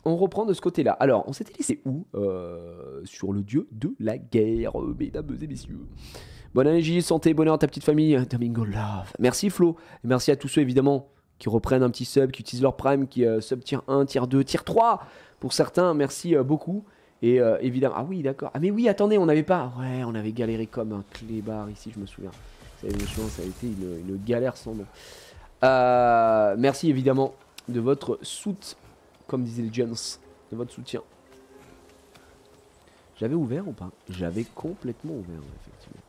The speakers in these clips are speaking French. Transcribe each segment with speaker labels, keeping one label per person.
Speaker 1: on reprend de ce côté-là. Alors, on s'était laissé où sur le dieu de la guerre, mesdames et messieurs. Bonne énergie, santé, bonheur à ta petite famille. Domingo Love. Merci Flo. Et merci à tous ceux évidemment qui reprennent un petit sub, qui utilisent leur prime, qui sub tier 1, tier 2, tier 3. Pour certains, merci beaucoup. Et évidemment, ah oui, d'accord. Ah mais oui, attendez, on n'avait pas. Ouais, on avait galéré comme un clébard ici, je me souviens. Ça a été une galère sans nom. Merci évidemment de votre soutien, comme disaient les Jones, de votre soutien. J'avais ouvert ou pas? J'avais complètement ouvert, effectivement.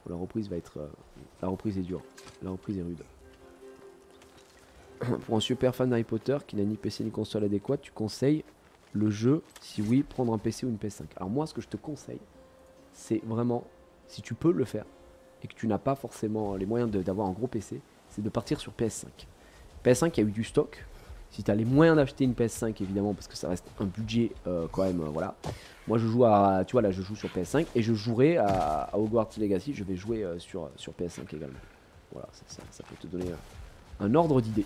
Speaker 1: La reprise va être... la reprise est dure. La reprise est rude. Pour un super fan d'Harry Potter qui n'a ni PC ni console adéquate, tu conseilles le jeu? Si oui, prendre un PC ou une PS5. Alors moi, ce que je te conseille, c'est vraiment, si tu peux le faire, et que tu n'as pas forcément les moyens d'avoir un gros PC, c'est de partir sur PS5. PS5, il y a eu du stock. Si tu as les moyens d'acheter une PS5, évidemment, parce que ça reste un budget quand même, voilà. Moi, je joue à, tu vois, là, je joue sur PS5 et je jouerai à Hogwarts Legacy. Je vais jouer sur PS5 également. Voilà, ça peut te donner un ordre d'idée.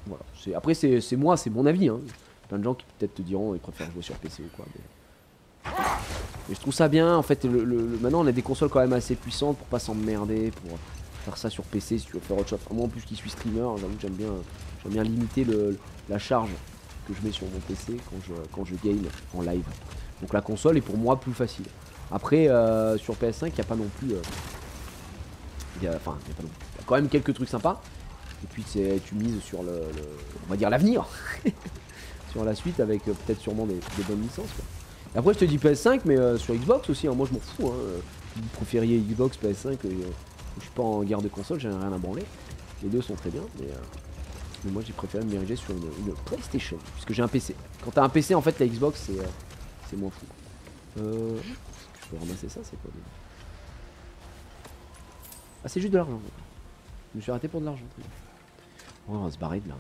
Speaker 1: Voilà. Après, c'est moi, c'est mon avis. Hein. Plein de gens qui peut-être te diront ils préfèrent jouer sur PC ou quoi. Mais je trouve ça bien. En fait, maintenant, on a des consoles quand même assez puissantes pour pas s'emmerder, pour faire ça sur PC si tu veux faire autre chose. Moi, en plus, qui suis streamer, j'avoue que j'aime bien limiter la charge que je mets sur mon PC quand je game en live. Donc la console est pour moi plus facile. Après, sur PS5, il n'y a pas non plus... il y a quand même quelques trucs sympas. Et puis tu mises sur on va dire l'avenir. Sur la suite avec peut-être sûrement des bonnes licences. Quoi. Et après je te dis PS5 mais sur Xbox aussi, hein, moi je m'en fous. Hein. Vous préfériez Xbox, PS5, je suis pas en guerre de console, j'ai rien à branler. Les deux sont très bien, mais moi j'ai préféré me diriger sur une PlayStation, puisque j'ai un PC. Quand t'as un PC en fait la Xbox c'est moins fou. Je peux ramasser ça, c'est quoi déjà? Ah c'est juste de l'argent. Je me suis arrêté pour de l'argent. Oh, on va se barrer de là.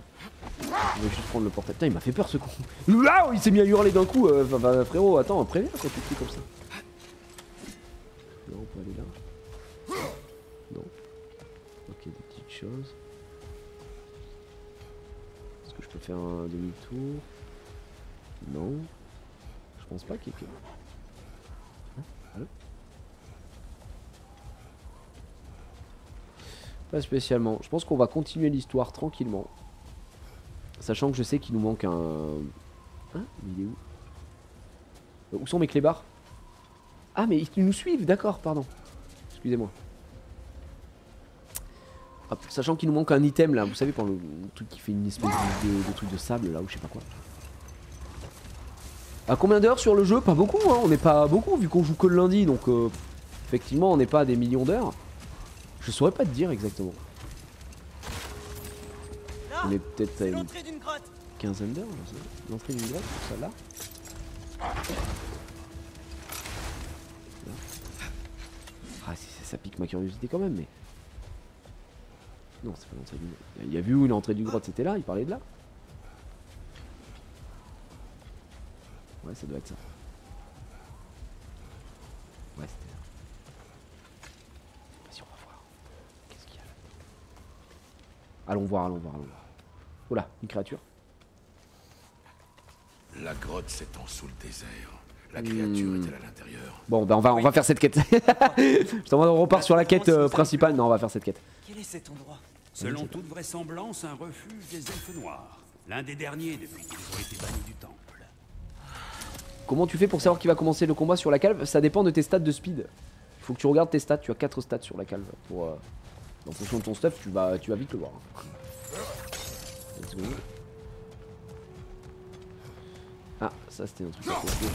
Speaker 1: Je vais juste prendre le portable. Putain, il m'a fait peur ce con. Là, il s'est mis à hurler d'un coup. Frérot, attends, préviens quand tu fais comme ça. Non, on peut aller là. Non. Ok, des petites choses. Est-ce que je peux faire un demi-tour? Non. Je pense pas qu'il y ait... Allô? Pas spécialement. Je pense qu'on va continuer l'histoire tranquillement. Sachant que je sais qu'il nous manque un... Hein? Il est où? Où sont mes clébards? Ah mais ils nous suivent, d'accord, pardon. Excusez-moi. Sachant qu'il nous manque un item là, vous savez, pour le truc qui fait une espèce de truc de sable là, ou je sais pas quoi. À combien d'heures sur le jeu? Pas beaucoup, hein. On n'est pas beaucoup vu qu'on joue que le lundi, donc effectivement on n'est pas à des millions d'heures. Je saurais pas te dire exactement. On est peut-être à une quinzaine d'heures, je sais. L'entrée d'une grotte, pour celle-là. Ah, ça pique ma curiosité quand même, mais... Non, c'est pas l'entrée d'une grotte. Il y a vu où l'entrée d'une grotte, c'était là, il parlait de là. Ouais, ça doit être ça. Ouais, c'était ça. Vas-y, on va voir. Qu'est-ce qu'il y a là? Allons voir, allons voir, allons voir. Oh là, une créature.
Speaker 2: La grotte s'étend sous le désert. La créature est-elle à l'intérieur?
Speaker 1: Bon, ben on va faire cette quête. On repart sur la quête principale. Non, on va faire cette quête.
Speaker 3: Quel est cet endroit? Selon toute vraisemblance, un refuge des elfes noirs. L'un des derniers depuis qu'ils ont été bannis du temple.
Speaker 1: Comment tu fais pour savoir qui va commencer le combat sur la calve? Ça dépend de tes stats de speed. Il faut que tu regardes tes stats. Tu as 4 stats sur la calve. En fonction de ton stuff, tu vas vite le voir. Let's go. Ah, ça c'était un truc à côté.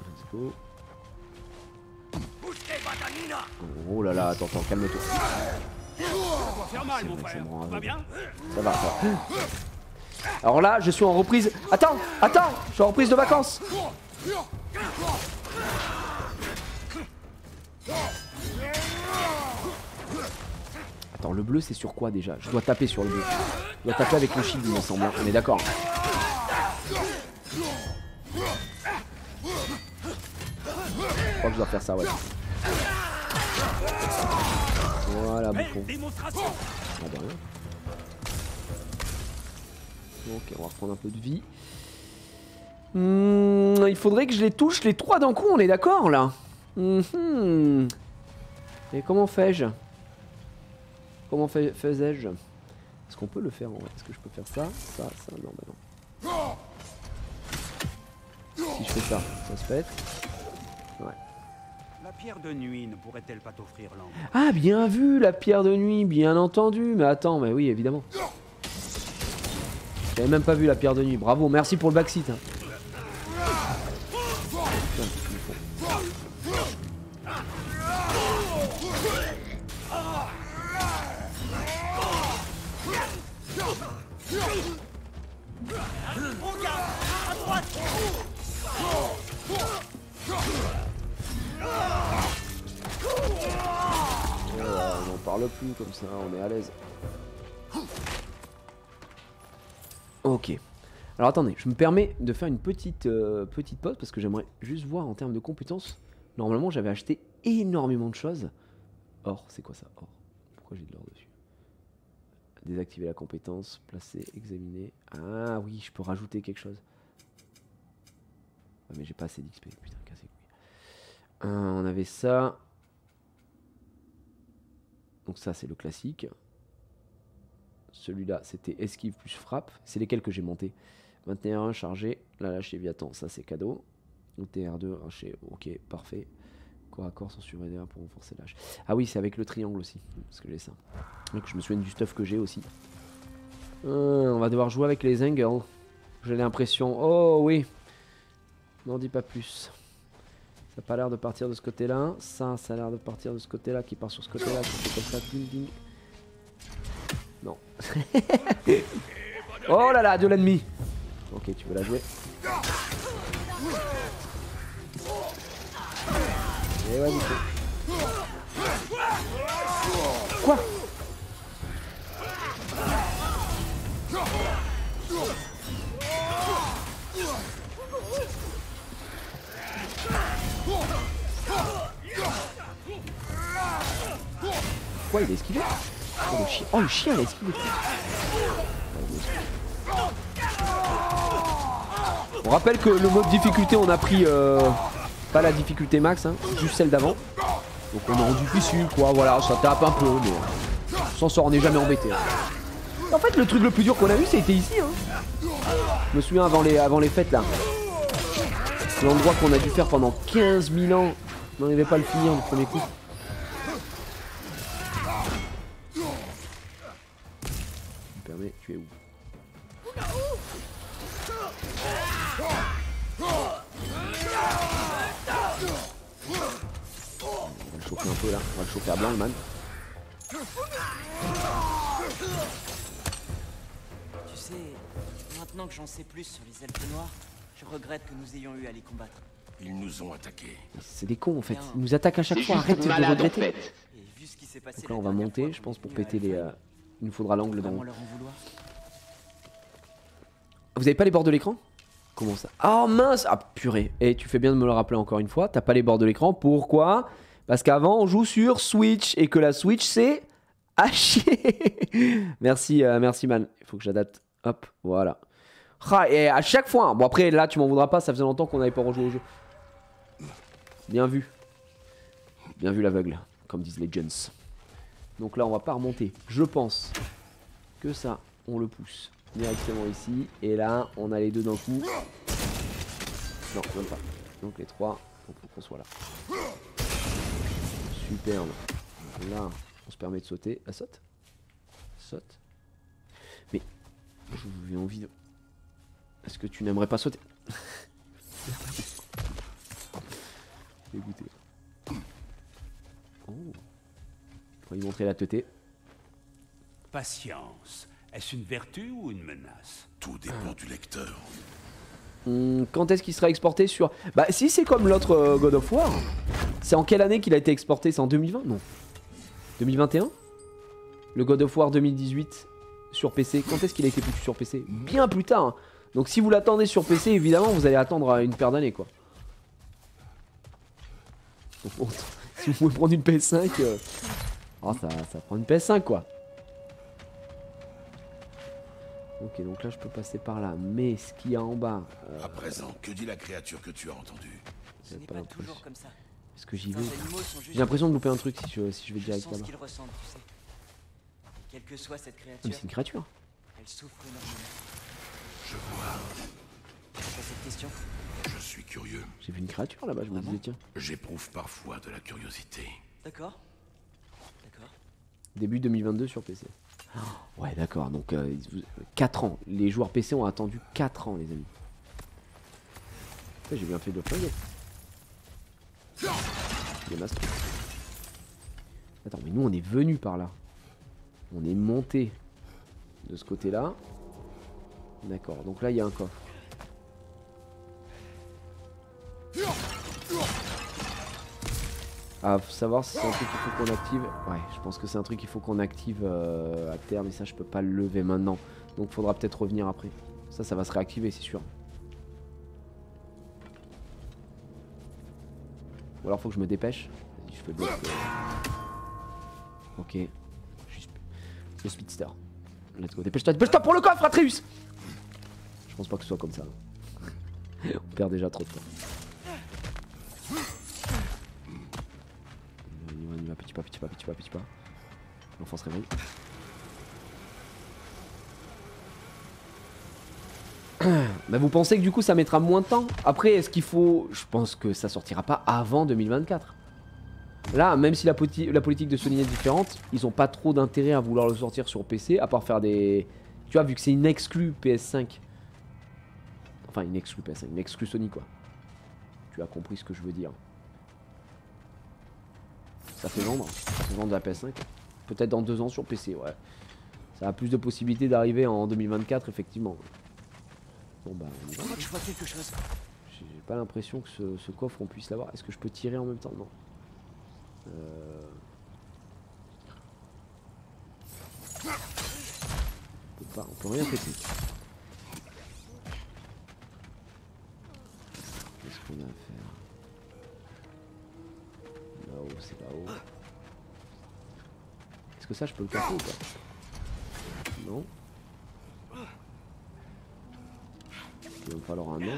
Speaker 1: Let's go. Oh là là, attends, calme-toi.
Speaker 3: Ça doit faire mal, mon frère. Ça va bien?
Speaker 1: Ça va, ça va. Alors là, je suis en reprise. Attends, je suis en reprise de vacances. Attends, le bleu c'est sur quoi déjà? Je dois taper sur le bleu. Je dois taper avec le shield, il me semble. On est d'accord. Je crois que je dois faire ça, ouais. Voilà, bouffon. Ah bah rien. Ok, on va reprendre un peu de vie. Il faudrait que je les touche les 3 d'un coup, on est d'accord là. Et comment fais-je? Comment faisais-je? Est-ce qu'on peut le faire en vrai? Est-ce que je peux faire ça? Ça, non, bah non. Si je fais ça, ça se pète. Ouais.
Speaker 3: La pierre de nuit ne pourrait-elle pas t'offrir l'angle?
Speaker 1: Ah, bien vu, la pierre de nuit, bien entendu. Mais attends, mais oui, évidemment. J'avais même pas vu la pierre de nuit. Bravo, merci pour le backseat. Hein. On n'en parle plus comme ça, on est à l'aise. Ok. Alors attendez, je me permets de faire une petite pause parce que j'aimerais juste voir en termes de compétences. Normalement j'avais acheté énormément de choses. Or, c'est quoi ça? Or. Pourquoi j'ai de l'or dessus? Désactiver la compétence, placer, examiner. Ah oui, je peux rajouter quelque chose. Ouais, mais j'ai pas assez d'XP, putain, cassez les couilles. On avait ça. Donc ça c'est le classique. Celui-là c'était esquive plus frappe. C'est lesquels que j'ai monté. 21 chargé. Là lâcher Viatan, ça c'est cadeau. OTR2 lâcher, ok parfait. Corps à corps sans suraider pour renforcer l'âge. Ah oui c'est avec le triangle aussi. Parce que j'ai ça. Donc je me souviens du stuff que j'ai aussi. On va devoir jouer avec les angles. J'ai l'impression. Oh oui. N'en dis pas plus. Ça n'a pas l'air de partir de ce côté-là. Ça a l'air de partir de ce côté-là, qui part sur ce côté-là, qui fait comme ça, ding ding. Non. Oh là là, de l'ennemi. Ok, tu veux la jouer? Et ouais, du coup. Quoi? Quoi, il a esquivé? Oh le chien, il a esquivé. On rappelle que le mode difficulté, on a pris pas la difficulté max, hein, juste celle d'avant. Donc on est en difficile, quoi, voilà, ça tape un peu, mais sans ça, on n'est jamais embêté. Hein. En fait, le truc le plus dur qu'on a eu, c'était ici. Hein. Je me souviens avant les fêtes, là. L'endroit qu'on a dû faire pendant 15 000 ans. On n'arrivait pas à le finir du premier coup. Me permet, tu es où? On va le chauffer un peu là, on va le chauffer à blanc le man.
Speaker 4: Tu sais, maintenant que j'en sais plus sur les elfes noirs, je regrette que nous ayons eu à les combattre.
Speaker 2: Ils nous ont attaqués.
Speaker 1: C'est des cons en fait, ils nous attaquent à chaque fois, arrête de regretter.
Speaker 4: Et vu ce qui s'est passé
Speaker 1: Donc là on va monter, je pense pour péter les... Il nous faudra l'angle dans... Vous avez pas les bords de l'écran? Comment ça? Oh mince! Ah purée. Et tu fais bien de me le rappeler encore une fois, t'as pas les bords de l'écran, pourquoi? Parce qu'avant on joue sur Switch et que la Switch c'est à chier. Merci, merci man. Il faut que j'adapte. Hop, voilà. Ah, et à chaque fois, bon après là tu m'en voudras pas, ça faisait longtemps qu'on n'avait pas rejoué au jeu. Bien vu. Bien vu l'aveugle, comme disent les gens. Donc là on va pas remonter. Je pense que ça, on le pousse directement ici. Et là, on a les deux d'un coup. Non, même pas. Donc les trois, donc faut qu'on soit là. Superbe. Là, on se permet de sauter. La saute. Saute. Mais, j'ai envie de... Est-ce que tu n'aimerais pas sauter? Dégoûté. Oh. Faut lui montrer la teuté.
Speaker 3: Patience. Est-ce une vertu ou une menace?
Speaker 2: Tout dépend du lecteur.
Speaker 1: Quand est-ce qu'il sera exporté sur... Bah si c'est comme l'autre God of War. C'est en quelle année qu'il a été exporté? C'est en 2020? Non. 2021? Le God of War 2018 sur PC. Quand est-ce qu'il a été foutu sur PC? Bien plus tard. Hein. Donc si vous l'attendez sur PC, évidemment, vous allez attendre une paire d'années, quoi. Bon, si vous pouvez prendre une PS5... Oh, ça prend une PS5, quoi. Ok, donc là je peux passer par là. Mais ce qu'il y a en bas...
Speaker 2: À présent, que dit la créature que tu as entendue?
Speaker 4: Ce
Speaker 1: j'ai
Speaker 4: n'est
Speaker 1: pas
Speaker 4: pas
Speaker 1: l'impression.
Speaker 4: toujours comme ça.
Speaker 1: Est-ce que j'y
Speaker 4: Certains
Speaker 1: vais?
Speaker 4: animaux sont juste-
Speaker 1: J'ai l'impression de louper un truc si je vais
Speaker 4: Je
Speaker 1: direct
Speaker 4: sens
Speaker 1: là-bas.
Speaker 4: ce qu'ils ressentent, tu sais. Quelle que soit cette
Speaker 1: Ah, mais
Speaker 4: créature,
Speaker 1: c'est une créature.
Speaker 4: elle souffre énormément.
Speaker 2: Je vois.
Speaker 4: T'as cette question?
Speaker 2: Je suis curieux.
Speaker 1: J'ai vu une créature là-bas, je me disais tiens.
Speaker 2: J'éprouve parfois de la curiosité.
Speaker 4: D'accord. D'accord.
Speaker 1: Début 2022 sur PC. Oh, ouais d'accord, donc 4 ans. Les joueurs PC ont attendu 4 ans les amis. J'ai bien fait de le flinguer. Il y en a ce truc. Attends, mais nous on est venu par là. On est monté de ce côté-là. D'accord, donc là il y a un coffre. Ah, faut savoir si c'est un truc qu'il faut qu'on active. Ouais, je pense que c'est un truc qu'il faut qu'on active à terme, mais ça je peux pas le lever maintenant. Donc faudra peut-être revenir après. Ça va se réactiver, c'est sûr. Ou alors faut que je me dépêche. Vas-y, je fais bloc. Ok. Je suis le speedster. Let's go. Dépêche-toi pour le coffre, Atreus! Je pense pas que ce soit comme ça. On perd déjà trop de temps. On y va, petit pas, petit pas, petit pas, petit pas. L'enfant se réveille. Bah vous pensez que du coup ça mettra moins de temps? Après est-ce qu'il faut... Je pense que ça sortira pas avant 2024. Là même si la politique de Sony est différente, ils ont pas trop d'intérêt à vouloir le sortir sur PC à part faire des... Tu vois vu que c'est une exclue PS5. Enfin une exclue PS5, une exclue Sony quoi. Tu as compris ce que je veux dire. Ça fait vendre de la PS5. Peut-être dans 2 ans sur PC, ouais. Ça a plus de possibilités d'arriver en 2024 effectivement. Bon bah on y va.
Speaker 4: Je crois que je vois quelque chose.
Speaker 1: J'ai pas l'impression que ce coffre on puisse l'avoir. Est-ce que je peux tirer en même temps? Non. On peut rien péter. Qu'est-ce qu'on a à faire? Là-haut, c'est là-haut. Est-ce que ça je peux le casser ou pas? Non. Il va me falloir un angle.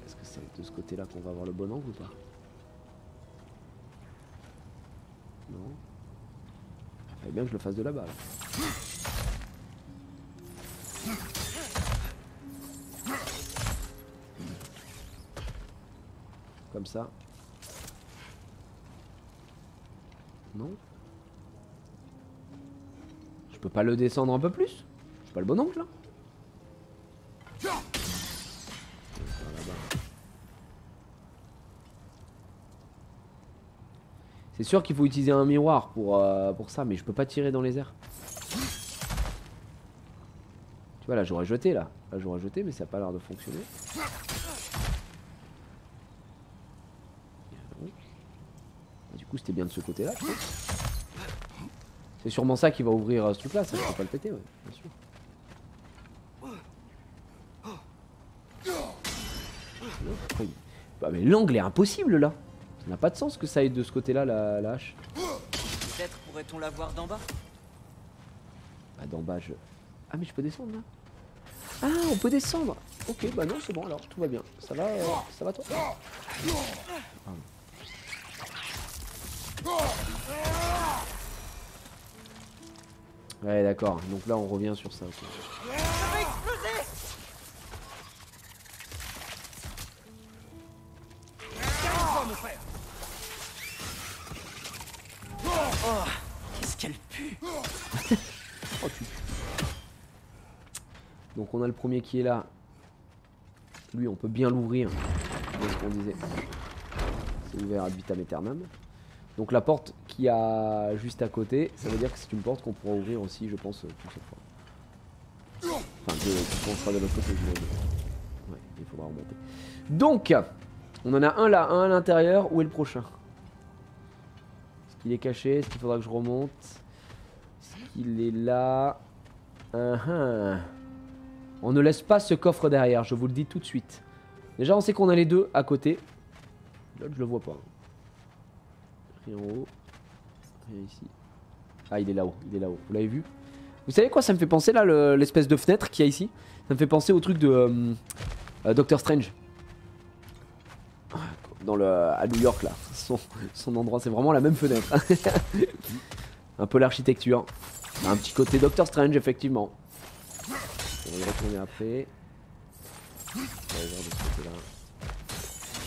Speaker 1: Est-ce que c'est de ce côté-là qu'on va avoir le bon angle ou pas? Non. Il fallait bien que je le fasse de là-bas. Là. Comme ça. Non. Je peux pas le descendre un peu plus? J'ai pas le bon angle là? C'est sûr qu'il faut utiliser un miroir pour ça, mais je peux pas tirer dans les airs. Tu vois, là j'aurais jeté là. Là j'aurais jeté, mais ça a pas l'air de fonctionner. Du coup, c'était bien de ce côté-là. C'est sûrement ça qui va ouvrir ce truc-là. Ça, je peux pas le péter, ouais, bien sûr. Bah, mais l'angle est impossible là. Ça n'a pas de sens que ça aille de ce côté-là, la hache.
Speaker 4: Peut-être pourrait-on la voir d'en bas?
Speaker 1: Bah, d'en bas, je. Ah, mais je peux descendre là? Ah, on peut descendre! Ok, bah non, c'est bon alors, tout va bien. Ça va toi? Pardon. Ouais, d'accord. Donc là, on revient sur ça. Okay.
Speaker 4: Ça va exploser! Oh, qu'est-ce qu'elle pue!
Speaker 1: Oh, tu... Donc on a le premier qui est là. Lui, on peut bien l'ouvrir. C'est ce qu'on disait. C'est ouvert ad vitam aeternam. Donc la porte qui a juste à côté, ça veut dire que c'est une porte qu'on pourra ouvrir aussi, je pense, une seule fois. Enfin, qu'on sera de l'autre côté. Ouais, il faudra remonter. Donc, on en a un là, un à l'intérieur. Où est le prochain? Est-ce qu'il est caché? Est-ce qu'il faudra que je remonte? Est-ce qu'il est là? On ne laisse pas ce coffre derrière, je vous le dis tout de suite. Déjà, on sait qu'on a les deux à côté. L'autre, je le vois pas. Rien en haut. Rien ici. Ah, il est là-haut, il est là-haut. Vous l'avez vu? Vous savez quoi ça me fait penser là, l'espèce de fenêtre qu'il y a ici? Ça me fait penser au truc de Doctor Strange. À New York là. Son endroit, c'est vraiment la même fenêtre. Un peu l'architecture. Un petit côté Doctor Strange, effectivement. On va y retourner après. On va voir de ce côté-là.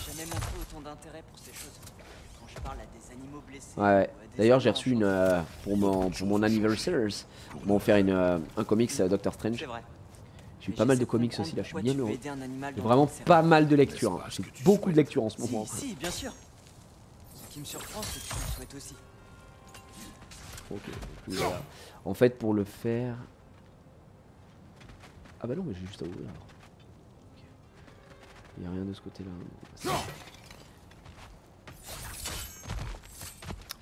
Speaker 4: J'ai jamais montré autant d'intérêt pour ces choses. Quand je parle à des animaux blessés.
Speaker 1: Ouais.
Speaker 4: ou à des
Speaker 1: D'ailleurs, j'ai
Speaker 4: animaux
Speaker 1: reçu
Speaker 4: en
Speaker 1: une pour mon anniversaire. Ils m'ont offert un comics Doctor Strange.
Speaker 4: C'est vrai.
Speaker 1: J'ai eu pas mal de comics aussi là, je suis bien heureux.
Speaker 4: J'ai
Speaker 1: J'ai vraiment pas mal de lectures. Hein. J'ai beaucoup de lectures en ce moment.
Speaker 4: Si, bien sûr. Ce qui me surprend, c'est que tu le souhaites aussi.
Speaker 1: Ok, donc, voilà. En fait, pour le faire. Ah bah non, mais j'ai juste à ouvrir alors. Okay. Il n'y a rien de ce côté-là.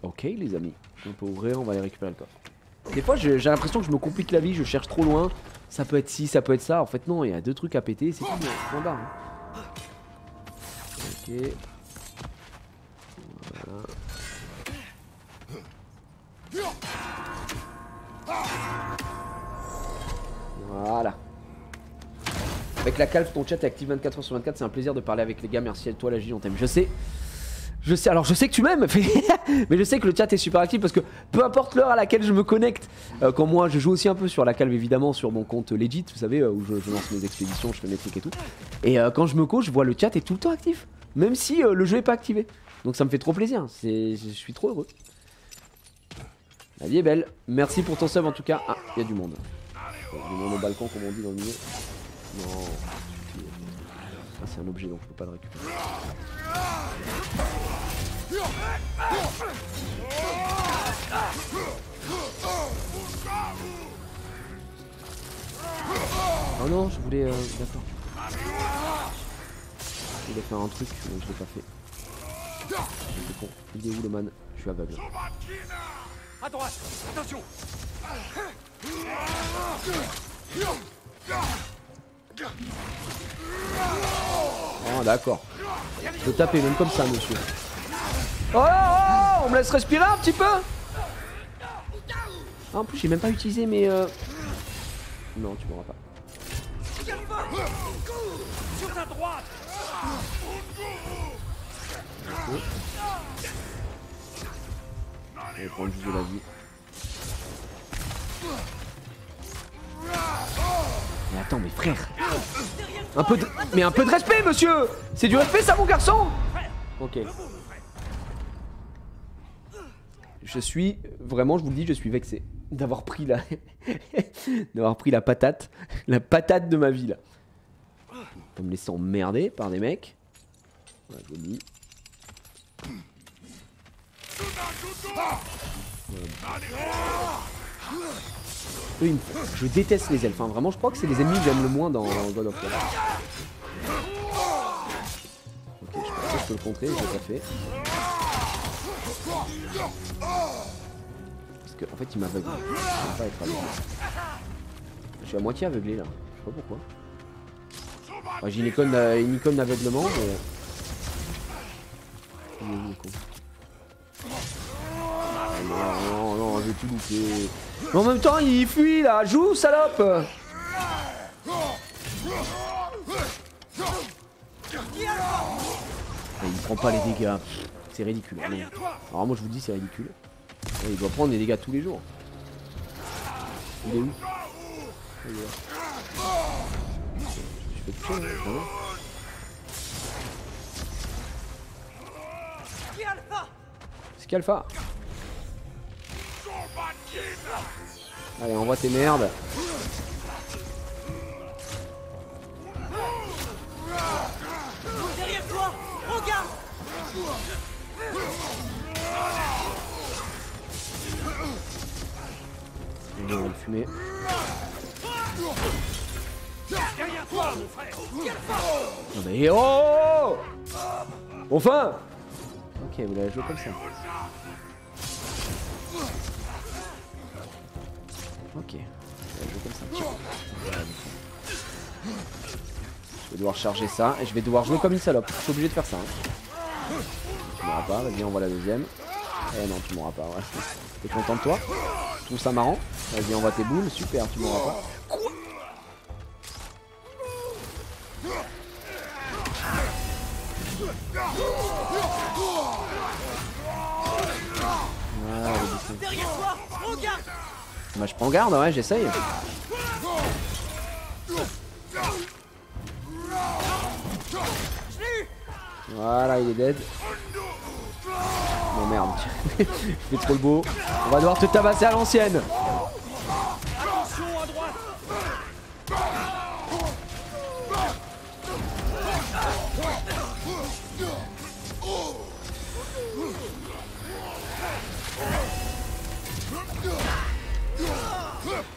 Speaker 1: Ok, les amis. On peut ouvrir, on va aller récupérer le coffre. Des fois, j'ai l'impression que je me complique la vie, je cherche trop loin. Ça peut être ci, ça peut être ça. En fait, non, il y a 2 trucs à péter, c'est tout. Point barre. Hein. Ok. Voilà. Avec la calf, ton chat est actif 24h/24. C'est un plaisir de parler avec les gars. Merci à toi, la J, on t'aime. Je sais. Alors je sais que tu m'aimes, mais je sais que le chat est super actif parce que peu importe l'heure à laquelle je me connecte, quand moi je joue aussi un peu sur la calve évidemment sur mon compte Legit, vous savez, où je lance mes expéditions, je fais mes trucs et tout. Et quand je me couche, je vois le chat est tout le temps actif, même si le jeu est pas activé. Donc ça me fait trop plaisir, je suis trop heureux. La vie est belle, merci pour ton sub en tout cas. Ah, il y a du monde. Du monde au balcon comme on dit dans le milieu. Non, ah, c'est un objet donc je peux pas le récupérer. Oh non, je voulais... D'accord. Je voulais faire un truc, mais je l'ai pas fait. C'est con. Il est où le man? Je suis aveugle.
Speaker 3: À droite, attention.
Speaker 1: Oh d'accord. Je peux taper même comme ça, monsieur. Oh, oh, on me laisse respirer un petit peu. Ah, en plus j'ai même pas utilisé mes... Non, tu m'auras pas.
Speaker 3: Sur ta droite.
Speaker 1: Okay. On va prendre juste de la vie. Mais attends, mais frère, mais un peu de respect, monsieur. C'est du respect, ça, mon garçon. Ok. Je suis vraiment, je vous le dis, je suis vexé d'avoir pris la patate de ma vie là. Pour me laisser emmerder par des mecs. Voilà, je vous le dis. Eux, je déteste les elfes, hein. Vraiment, je crois que c'est les ennemis que j'aime le moins dans God of War. Ok, je pense que je peux le contrer, je l'ai pas fait. Parce qu'en fait, il m'aveugle. Je ne peux pas être aveuglé. Je suis à moitié aveuglé là, je sais pas pourquoi. Ouais, j'ai une icône d'aveuglement, mais... Il est où, le con? Non, non, j'ai tout loupé. Mais en même temps, il fuit là. Joue, salope. Il prend pas les dégâts. C'est ridicule. Non. Alors moi je vous dis c'est ridicule. Il doit prendre des dégâts tous les jours. Il est où? Il est là. Je fais toucher, hein. Ski Alpha. Allez, envoie tes merdes.
Speaker 4: Derrière toi, regarde.
Speaker 1: On va le fumer.
Speaker 3: Derrière toi, mon frère.
Speaker 1: Non mais oh! Enfin! Ok, vous l'avez joué comme ça. Ok, vous l'avez joué comme ça. Je vais devoir charger ça et je vais devoir jouer comme une salope. Je suis obligé de faire ça. Hein. Tu m'auras pas, vas-y, on voit la deuxième. Eh non, tu m'auras pas, ouais. T'es content de toi? trouve ça marrant. Vas-y, envoie tes boules, super, tu m'auras pas. Voilà,
Speaker 4: Derrière toi, regarde.
Speaker 1: bah je prends garde, ouais, j'essaye. Voilà, il est dead. Non merde, je fais trop le beau. On va devoir te tabasser à l'ancienne.
Speaker 3: Attention à droite.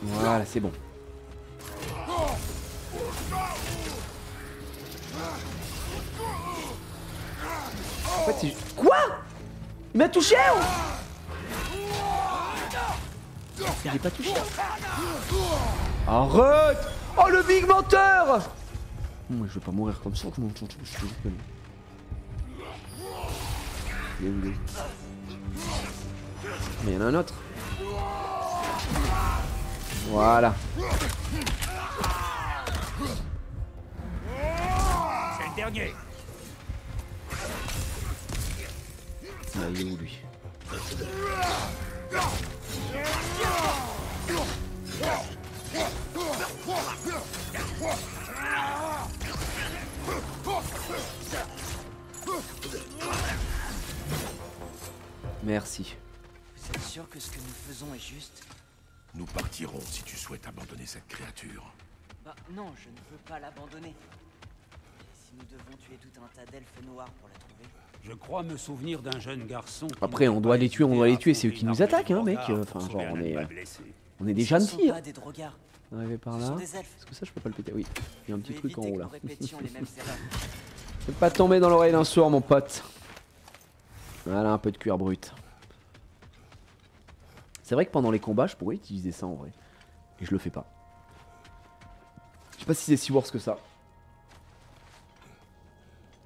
Speaker 1: Voilà, c'est bon. En fait, c'est... Quoi? Il m'a touché ou... J'ai pas touché. Arrête! Oh le big menteur! Moi je veux pas mourir comme ça, je te déconne. Il est où, il est où? Mais il y en a un autre. Voilà.
Speaker 3: C'est le dernier.
Speaker 1: Ah, il est où lui? Merci.
Speaker 4: Vous êtes sûr que ce que nous faisons est juste?
Speaker 2: Nous partirons si tu souhaites abandonner cette créature.
Speaker 4: Bah non, je ne veux pas l'abandonner. Et si nous devons tuer tout un tas d'elfes noirs pour la trouver?
Speaker 3: Je crois me souvenir d'un jeune garçon. qui
Speaker 1: Après, on
Speaker 3: n'avait
Speaker 1: doit
Speaker 3: pas
Speaker 1: les tuer, on doit les tuer, c'est eux qui nous
Speaker 3: hésité à
Speaker 1: attaquent, hein,
Speaker 3: fouiller
Speaker 1: mec.
Speaker 3: l'arbre
Speaker 1: Enfin,
Speaker 3: pour
Speaker 1: genre,
Speaker 3: sauver un animal blessé.
Speaker 1: on est des
Speaker 4: Ce
Speaker 1: jeunes
Speaker 4: ne sont
Speaker 1: filles.
Speaker 4: pas des drogards.
Speaker 1: Arrivé par
Speaker 4: Ce
Speaker 1: là.
Speaker 4: sont des elfes.
Speaker 1: Est-ce que ça, je peux pas le péter? Oui, il y a un petit
Speaker 4: Je veux
Speaker 1: truc en
Speaker 4: éviter
Speaker 1: haut
Speaker 4: que
Speaker 1: là.
Speaker 4: nous répétions les mêmes erreurs.
Speaker 1: Fais pas tomber dans l'oreille d'un sourd, mon pote. Voilà, un peu de cuir brut. C'est vrai que pendant les combats, je pourrais utiliser ça en vrai. Et je le fais pas. Je sais pas si c'est si worse que ça.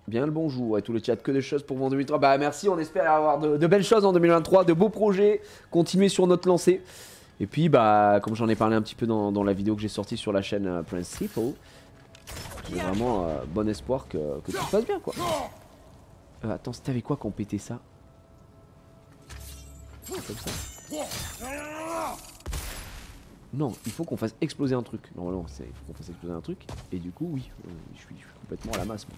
Speaker 1: Bien le bonjour et tout le chat, que des choses pour vous en 2023. Bah merci, on espère avoir de belles choses en 2023, de beaux projets, continuer sur notre lancée. Et puis bah comme j'en ai parlé un petit peu dans la vidéo que j'ai sortie sur la chaîne Principal, j'ai vraiment bon espoir que tout se passe bien quoi. Attends, c'était avec quoi qu'on pétait ça? Comme ça. Non, il faut qu'on fasse exploser un truc. Normalement, il faut qu'on fasse exploser un truc. Et du coup, oui, je suis complètement à la masse. Moi.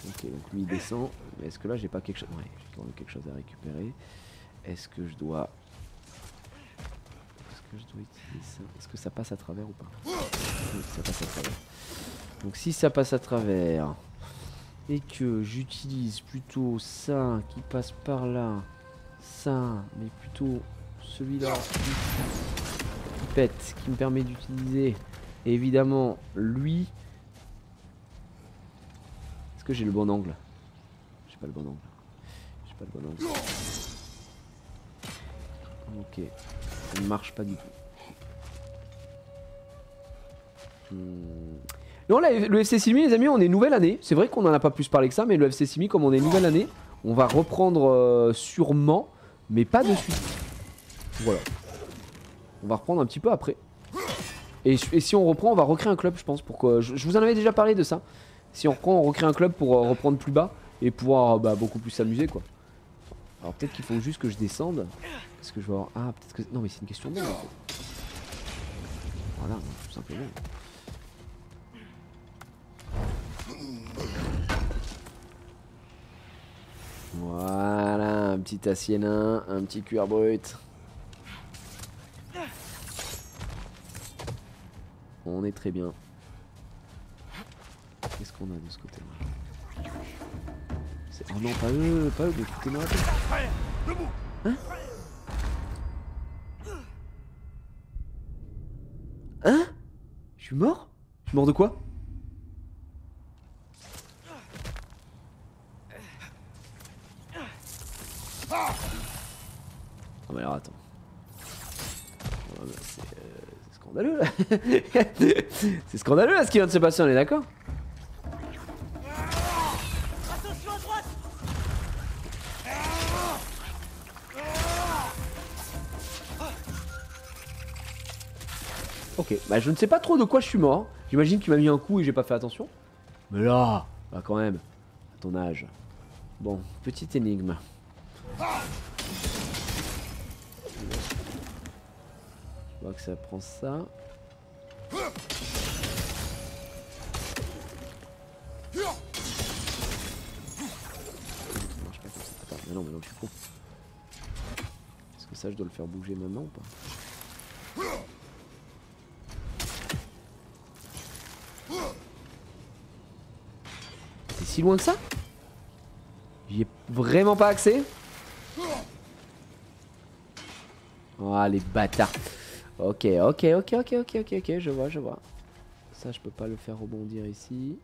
Speaker 1: Ok, donc lui il descend. Mais est-ce que là j'ai pas quelque chose? Ouais, j'ai quand même quelque chose à récupérer. Est-ce que je dois utiliser ça? Est-ce que ça passe à travers ou pas? Oui, ça passe à travers. Donc si ça passe à travers et que j'utilise plutôt ça qui passe par là, ça, mais plutôt celui-là qui pète, qui me permet d'utiliser évidemment lui. Est-ce que j'ai le bon angle? J'ai pas le bon angle. J'ai pas le bon angle. Ok, ça ne marche pas du tout. Non, là, le FC Simi, les amis, on est nouvelle année. C'est vrai qu'on n'en a pas plus parlé que ça, mais le FC Simi, comme on est nouvelle année, on va reprendre sûrement, mais pas de suite. Voilà. On va reprendre un petit peu après. Et si on reprend, on va recréer un club, je pense. Pour que, je vous en avais déjà parlé de ça. Si on reprend, on recrée un club pour reprendre plus bas et pouvoir beaucoup plus s'amuser, quoi. Alors peut-être qu'il faut juste que je descende. Parce que je vais avoir... Ah, peut-être que... Non, mais c'est une question de en fait. Voilà, tout simplement. Voilà, un petit acier nain, un petit cuir brut. On est très bien. Qu'est-ce qu'on a de ce côté-là? Oh non, pas eux, mais foutez-moi la tête. Hein? Hein? Je suis mort? Je suis mort de quoi? Oh mais alors attends. Oh, bah, c'est scandaleux là. C'est scandaleux là ce qui vient de se passer, on est d'accord?
Speaker 4: Attention à droite.
Speaker 1: Ok, bah je ne sais pas trop de quoi je suis mort. J'imagine qu'il m'a mis un coup et j'ai pas fait attention. Mais là, bah quand même, à ton âge. Bon, petite énigme. Je vois que ça prend ça. Mais non, je suis con. Est-ce que ça, je dois le faire bouger maintenant ou pas? C'est si loin que ça? J'y ai vraiment pas accès? Ah, les bâtards. Ok, je vois. Ça, je peux pas le faire rebondir ici.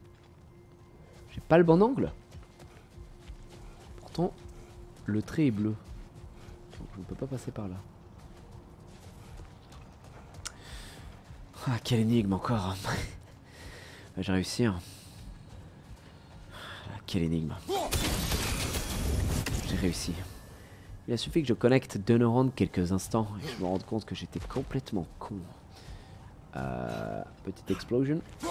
Speaker 1: J'ai pas le bon angle. Pourtant, le trait est bleu. Donc je ne peux pas passer par là. Ah, quelle énigme encore. J'ai réussi. Ah, quelle énigme. J'ai réussi. Il a suffi que je connecte deux neurones quelques instants et que je me rende compte que j'étais complètement con. Petite explosion.
Speaker 4: C'est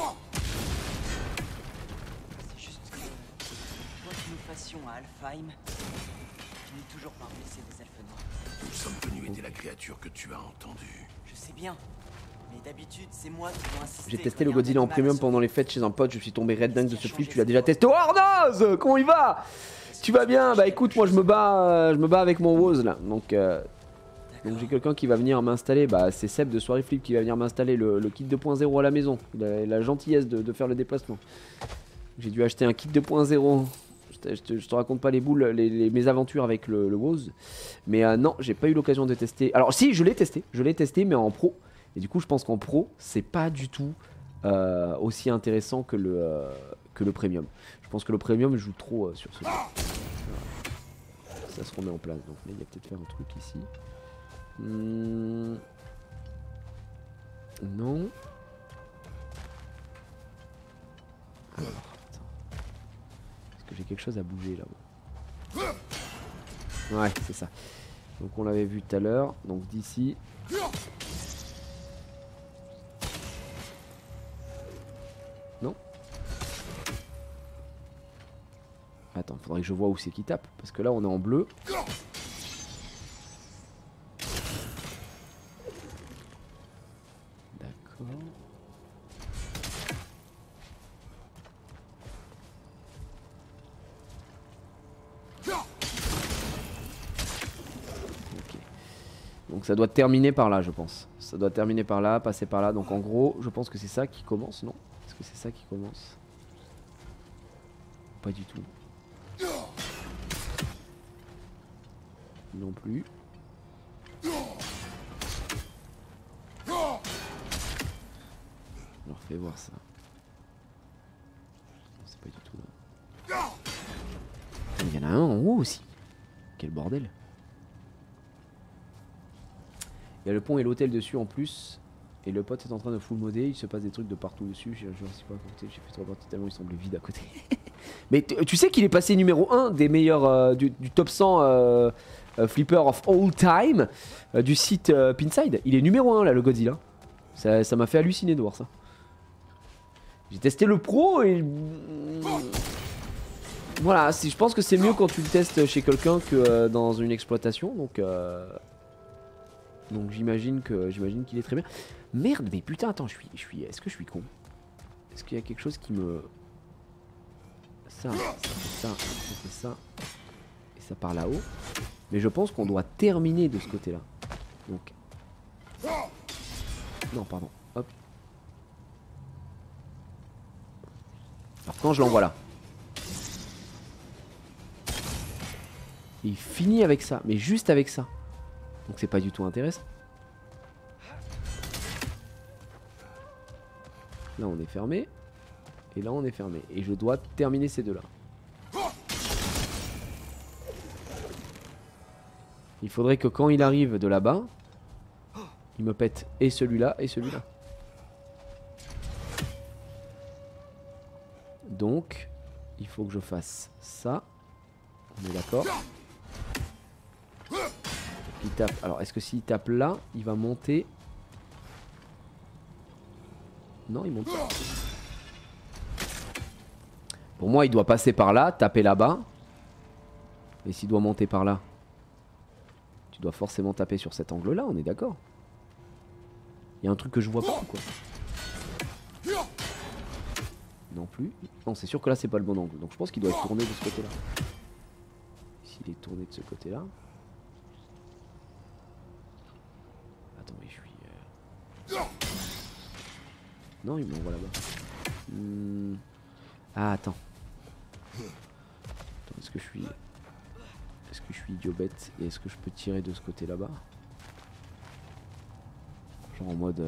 Speaker 4: juste que, quoi que nous fassions à Alfheim, je n'ai toujours pas blessé des elfes noirs.
Speaker 2: Nous sommes venus aider la créature que tu as entendue.
Speaker 4: Je sais bien, mais d'habitude, c'est moi qui dois insister.
Speaker 1: J'ai testé le Godzilla en premium pendant les fêtes chez un pote, je suis tombé red dingue de ce flip, tu l'as déjà testé. Oh Arnoz, comment il va? Tu vas bien? Bah écoute, moi je me bats avec mon Woz là, donc j'ai quelqu'un qui va venir m'installer, bah c'est Seb de Soirée Flip qui va venir m'installer le kit 2.0 à la maison, la gentillesse de faire le déplacement. J'ai dû acheter un kit 2.0, je te raconte pas les boules, mes aventures avec le Woz, mais non, j'ai pas eu l'occasion de tester. Alors si, je l'ai testé mais en pro, et du coup je pense qu'en pro c'est pas du tout aussi intéressant que le premium. Je pense que le premium joue trop sur ce jeu. Ça se remet en place, donc là il y a peut-être faire un truc ici. Non. Alors, attends. Est-ce que j'ai quelque chose à bouger là? Ouais, c'est ça. Donc on l'avait vu tout à l'heure, donc d'ici. Non. Attends, faudrait que je vois où c'est qu'il tape, parce que là on est en bleu. D'accord. Ok. Donc ça doit terminer par là, je pense. Ça doit terminer par là, passer par là. Donc en gros, je pense que c'est ça qui commence, non? Est-ce que c'est ça qui commence? Pas du tout. Non plus. Alors fais voir ça. C'est pas du tout là. Il y en a un en haut aussi. Quel bordel. Il y a le pont et l'hôtel dessus en plus. Et le pote est en train de full modder. Il se passe des trucs de partout dessus. Je sais pas compter. J'ai fait 3 parties tellement il semblait vide à côté. Mais tu sais qu'il est passé numéro 1 des meilleurs du top 100 flipper of all time du site Pinside. Il est numéro 1 là, le Godzilla. Ça m'a fait halluciner de voir ça. J'ai testé le pro et voilà, je pense que c'est mieux quand tu le testes chez quelqu'un que dans une exploitation. Donc j'imagine qu'il est très bien. Merde, mais putain, attends, est-ce que je suis con? Est-ce qu'il y a quelque chose qui me... Ça fait ça, et ça part là-haut. Mais je pense qu'on doit terminer de ce côté-là. Donc... Non, pardon. Hop. Alors quand je l'envoie là. Il finit avec ça, mais juste avec ça. Donc c'est pas du tout intéressant. Là on est fermé. Et là on est fermé. Et je dois terminer ces deux là. Il faudrait que quand il arrive de là-bas, il me pète et celui-là et celui-là. Donc il faut que je fasse ça. On est d'accord. Il tape. Alors est-ce que s'il tape là, il va monter? Non, il monte pas. Pour moi, il doit passer par là, taper là-bas. Et s'il doit monter par là, tu dois forcément taper sur cet angle-là, on est d'accord. Il y a un truc que je vois pas, quoi. Non plus. Non, c'est sûr que là, c'est pas le bon angle. Donc je pense qu'il doit être tourné de ce côté-là. S'il est tourné de ce côté-là. Attends, mais je suis... Non, il m'envoie là-bas. Ah, attends. Est-ce que je suis... Est-ce que je suis idiot bête? Et est-ce que je peux tirer de ce côté là-bas? Genre en mode...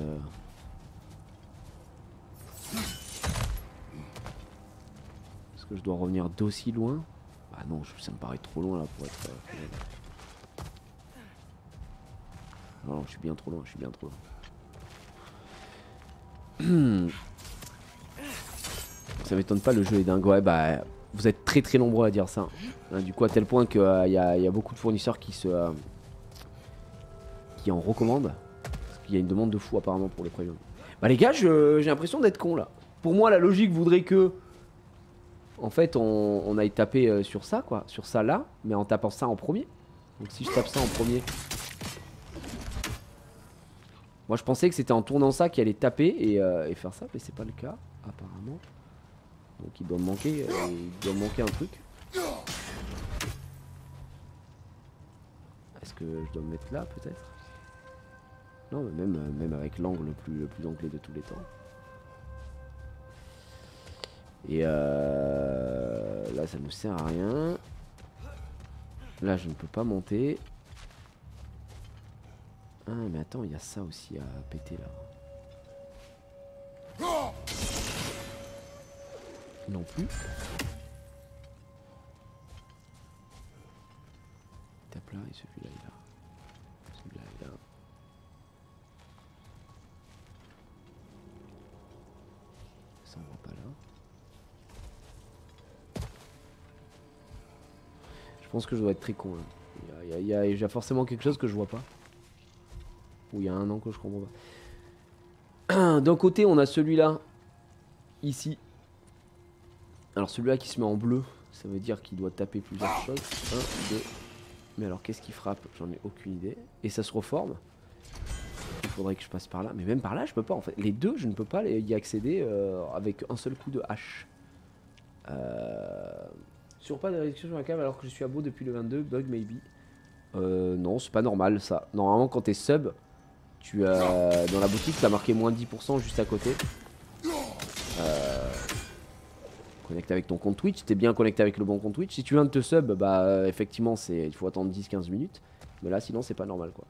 Speaker 1: Est-ce que je dois revenir d'aussi loin? Ah non, ça me paraît trop loin là pour être... Non, je suis bien trop loin, je suis bien trop loin. Ça m'étonne pas, le jeu est dingue. Ouais, bah, vous êtes très très nombreux à dire ça. Hein, du coup, à tel point qu'il y a beaucoup de fournisseurs qui en recommandent. Parce qu'il y a une demande de fou apparemment pour les premium. Bah les gars, j'ai l'impression d'être con là. Pour moi, la logique voudrait que... En fait, on aille taper sur ça, quoi. Sur ça là, mais en tapant ça en premier. Donc si je tape ça en premier... Moi je pensais que c'était en tournant ça qu'il allait taper et faire ça, mais c'est pas le cas, apparemment. Donc il doit me manquer, un truc. Est-ce que je dois me mettre là peut-être? Non, mais même avec l'angle le plus anglais de tous les temps. Et là ça nous sert à rien. Là je ne peux pas monter. Ah mais attends, il y a ça aussi à péter là. Non plus. Tape là et celui-là il est là. Celui-là il est là. Ça on voit pas là. Je pense que je dois être très con là. Il y a forcément quelque chose que je vois pas. Ou il y a un an que je comprends pas. D'un côté on a celui-là. Ici. Alors celui-là qui se met en bleu, ça veut dire qu'il doit taper plusieurs choses. 1, 2. Mais alors qu'est-ce qui frappe? J'en ai aucune idée. Et ça se reforme. Il faudrait que je passe par là. Mais même par là je peux pas en fait. Les deux je ne peux pas y accéder avec un seul coup de hache. Sur pas de réduction sur la cave alors que je suis à beau depuis le 22. Bug maybe. Non c'est pas normal ça. Normalement quand t'es sub, tu as dans la boutique t'as marqué moins 10% juste à côté. Connecte avec ton compte Twitch, t'es bien connecté avec le bon compte Twitch. Si tu viens de te sub, bah effectivement il faut attendre 10-15 minutes. Mais là sinon c'est pas normal quoi.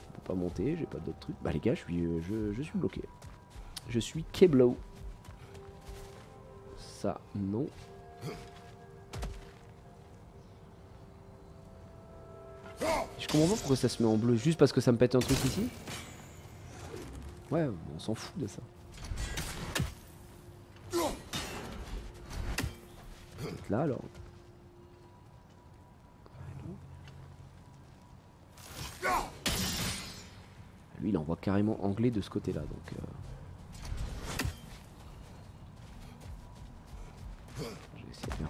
Speaker 1: Je peux pas monter, j'ai pas d'autres trucs. Bah les gars je suis bloqué. Je suis Keblow. Ça non. Je comprends pas pourquoi ça se met en bleu, juste parce que ça me pète un truc ici. Ouais, on s'en fout de ça. Peut-être là alors. Lui il envoie carrément anglais de ce côté là donc je vais essayer de faire.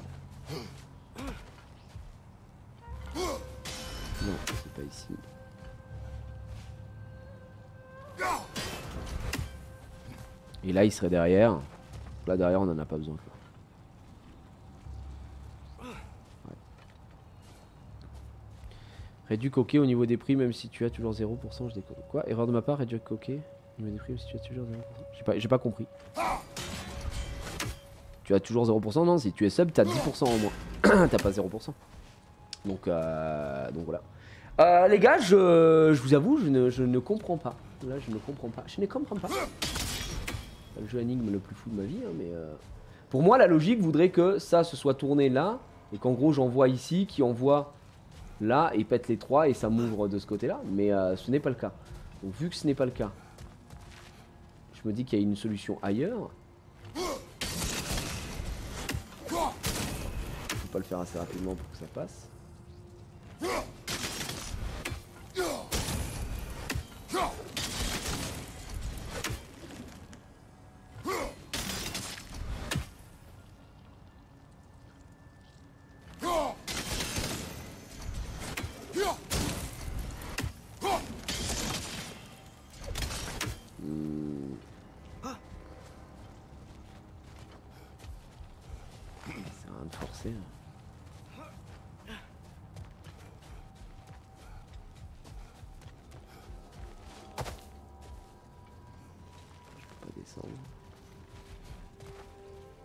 Speaker 1: Non, c'est pas ici. Et là il serait derrière. Là derrière on en a pas besoin. Ouais. Réduit coquet au niveau des prix même si tu as toujours 0%, je déconne. Quoi? Erreur de ma part, réduit coquet au niveau des prix même si tu as toujours 0%. J'ai pas compris. Tu as toujours 0%? Non, si tu es sub, t'as 10% en moins. T'as pas 0%. Donc voilà. Les gars, je vous avoue, je ne comprends pas. Là, je ne comprends pas. Je ne comprends pas. C'est le jeu énigme le plus fou de ma vie, hein, mais pour moi, la logique voudrait que ça se soit tourné là et qu'en gros, j'envoie ici, qui envoie là et pète les trois et ça m'ouvre de ce côté-là. Mais ce n'est pas le cas. Donc, vu que ce n'est pas le cas, je me dis qu'il y a une solution ailleurs. Je peux pas le faire assez rapidement pour que ça passe. fait. Je peux pas descendre.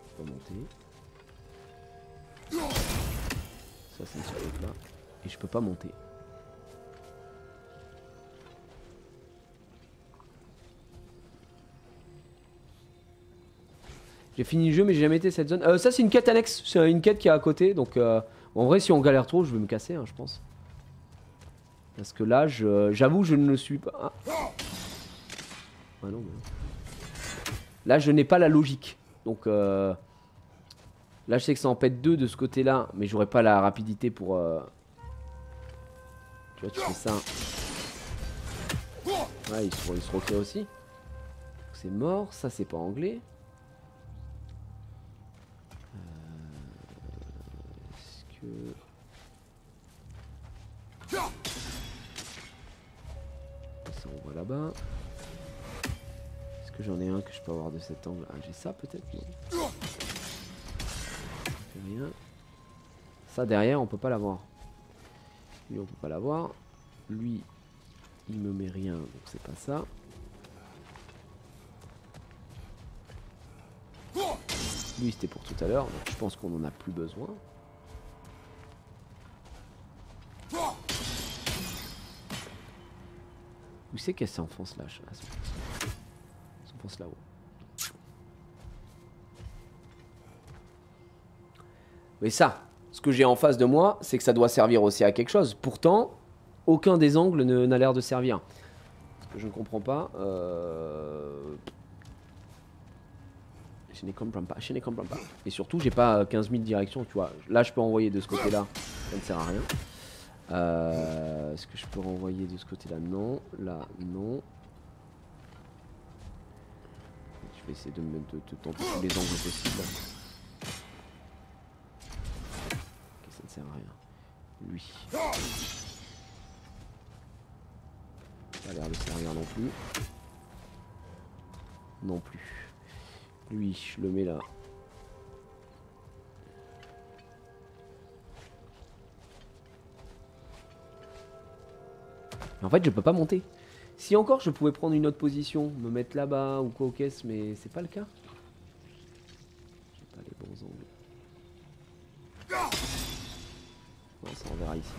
Speaker 1: Je peux pas monter. Ça c'est une surlock là. Et je peux pas monter. J'ai fini le jeu mais j'ai jamais été cette zone. Ça c'est une quête annexe, c'est une quête qui est à côté. Donc en vrai si on galère trop je vais me casser hein, je pense. Parce que là j'avoue je ne le suis pas. Ah, ah non, mais... Là je n'ai pas la logique. Donc là je sais que ça en pète 2 de ce côté là. Mais j'aurais pas la rapidité pour... Tu vois tu fais ça. Ouais il se recrée aussi. C'est mort, ça c'est pas anglais. Ça on voit là-bas. Est-ce que j'en ai un que je peux avoir de cet angle? Ah j'ai ça peut-être non. Rien. Ça derrière on peut pas l'avoir. Lui on peut pas l'avoir. Lui il me met rien donc c'est pas ça. Lui c'était pour tout à l'heure donc je pense qu'on en a plus besoin. Où c'est qu'elle s'enfonce là? Elle s'enfonce là-haut. Mais ça, ce que j'ai en face de moi, c'est que ça doit servir aussi à quelque chose. Pourtant, aucun des angles n'a l'air de servir. Ce que je ne comprends pas. Je ne comprends pas. Je ne comprends pas. Et surtout, j'ai pas 15 000 directions, tu vois. Là, je peux envoyer de ce côté-là. Ça ne sert à rien. Est-ce que je peux renvoyer de ce côté-là? Non. Là, non. Je vais essayer de me tenter tous les angles possibles. Ok, ça ne sert à rien. Lui. Ça a l'air de servir non plus. Non plus. Lui, je le mets là. En fait je peux pas monter. Si encore je pouvais prendre une autre position, me mettre là-bas ou quoi aux caisses, mais c'est pas le cas. J'ai pas les bons angles. Bon, ça on verra ici.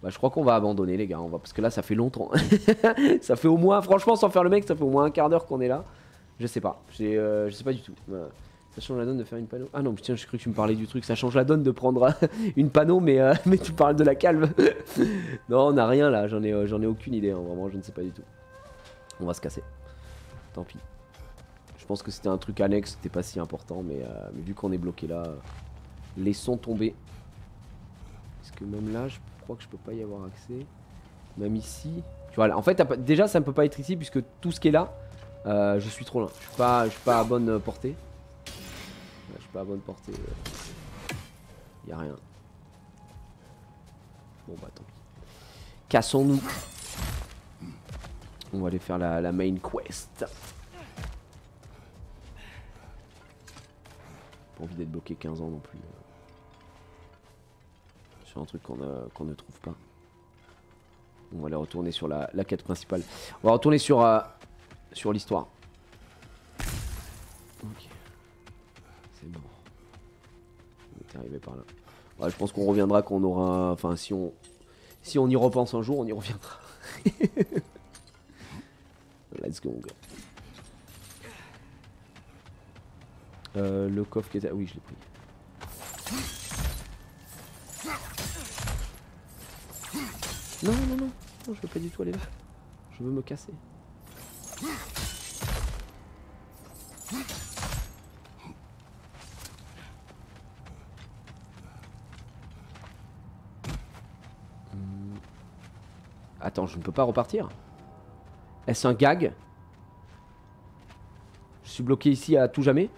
Speaker 1: Bah je crois qu'on va abandonner les gars, parce que là ça fait longtemps. Ça fait au moins, franchement sans faire le mec, ça fait au moins un quart d'heure qu'on est là. Je sais pas, je sais pas du tout. Voilà. Ça change la donne de faire une panneau. Ah non, tiens, j'ai cru que tu me parlais du truc. Ça change la donne de prendre une panneau, mais tu parles de la calme. Non, on n'a rien là. J'en ai aucune idée. Hein. Vraiment, je ne sais pas du tout. On va se casser. Tant pis. Je pense que c'était un truc annexe. C'était pas si important, mais vu qu'on est bloqué là, laissons tomber. Est-ce que même là, je crois que je peux pas y avoir accès. Même ici. Tu vois, là, en fait, déjà, ça ne peut pas être ici puisque tout ce qui est là, je suis trop loin. Je suis pas à bonne portée. Je suis pas à bonne portée. Y a rien. Bon bah tant pis. Cassons-nous. On va aller faire la main quest. Pas envie d'être bloqué 15 ans non plus. Sur un truc qu'on ne trouve pas. On va aller retourner sur la quête principale. On va retourner sur l'histoire. Ok. C'est mort. On est arrivé par là. Ouais, je pense qu'on reviendra quand on aura... Enfin, si on y repense un jour, on y reviendra. Let's go. Le coffre qui était... Oui, je l'ai pris. Non, non, non. Non, je veux pas du tout aller là. Je veux me casser. Attends, je ne peux pas repartir. Est-ce un gag? Je suis bloqué ici à tout jamais.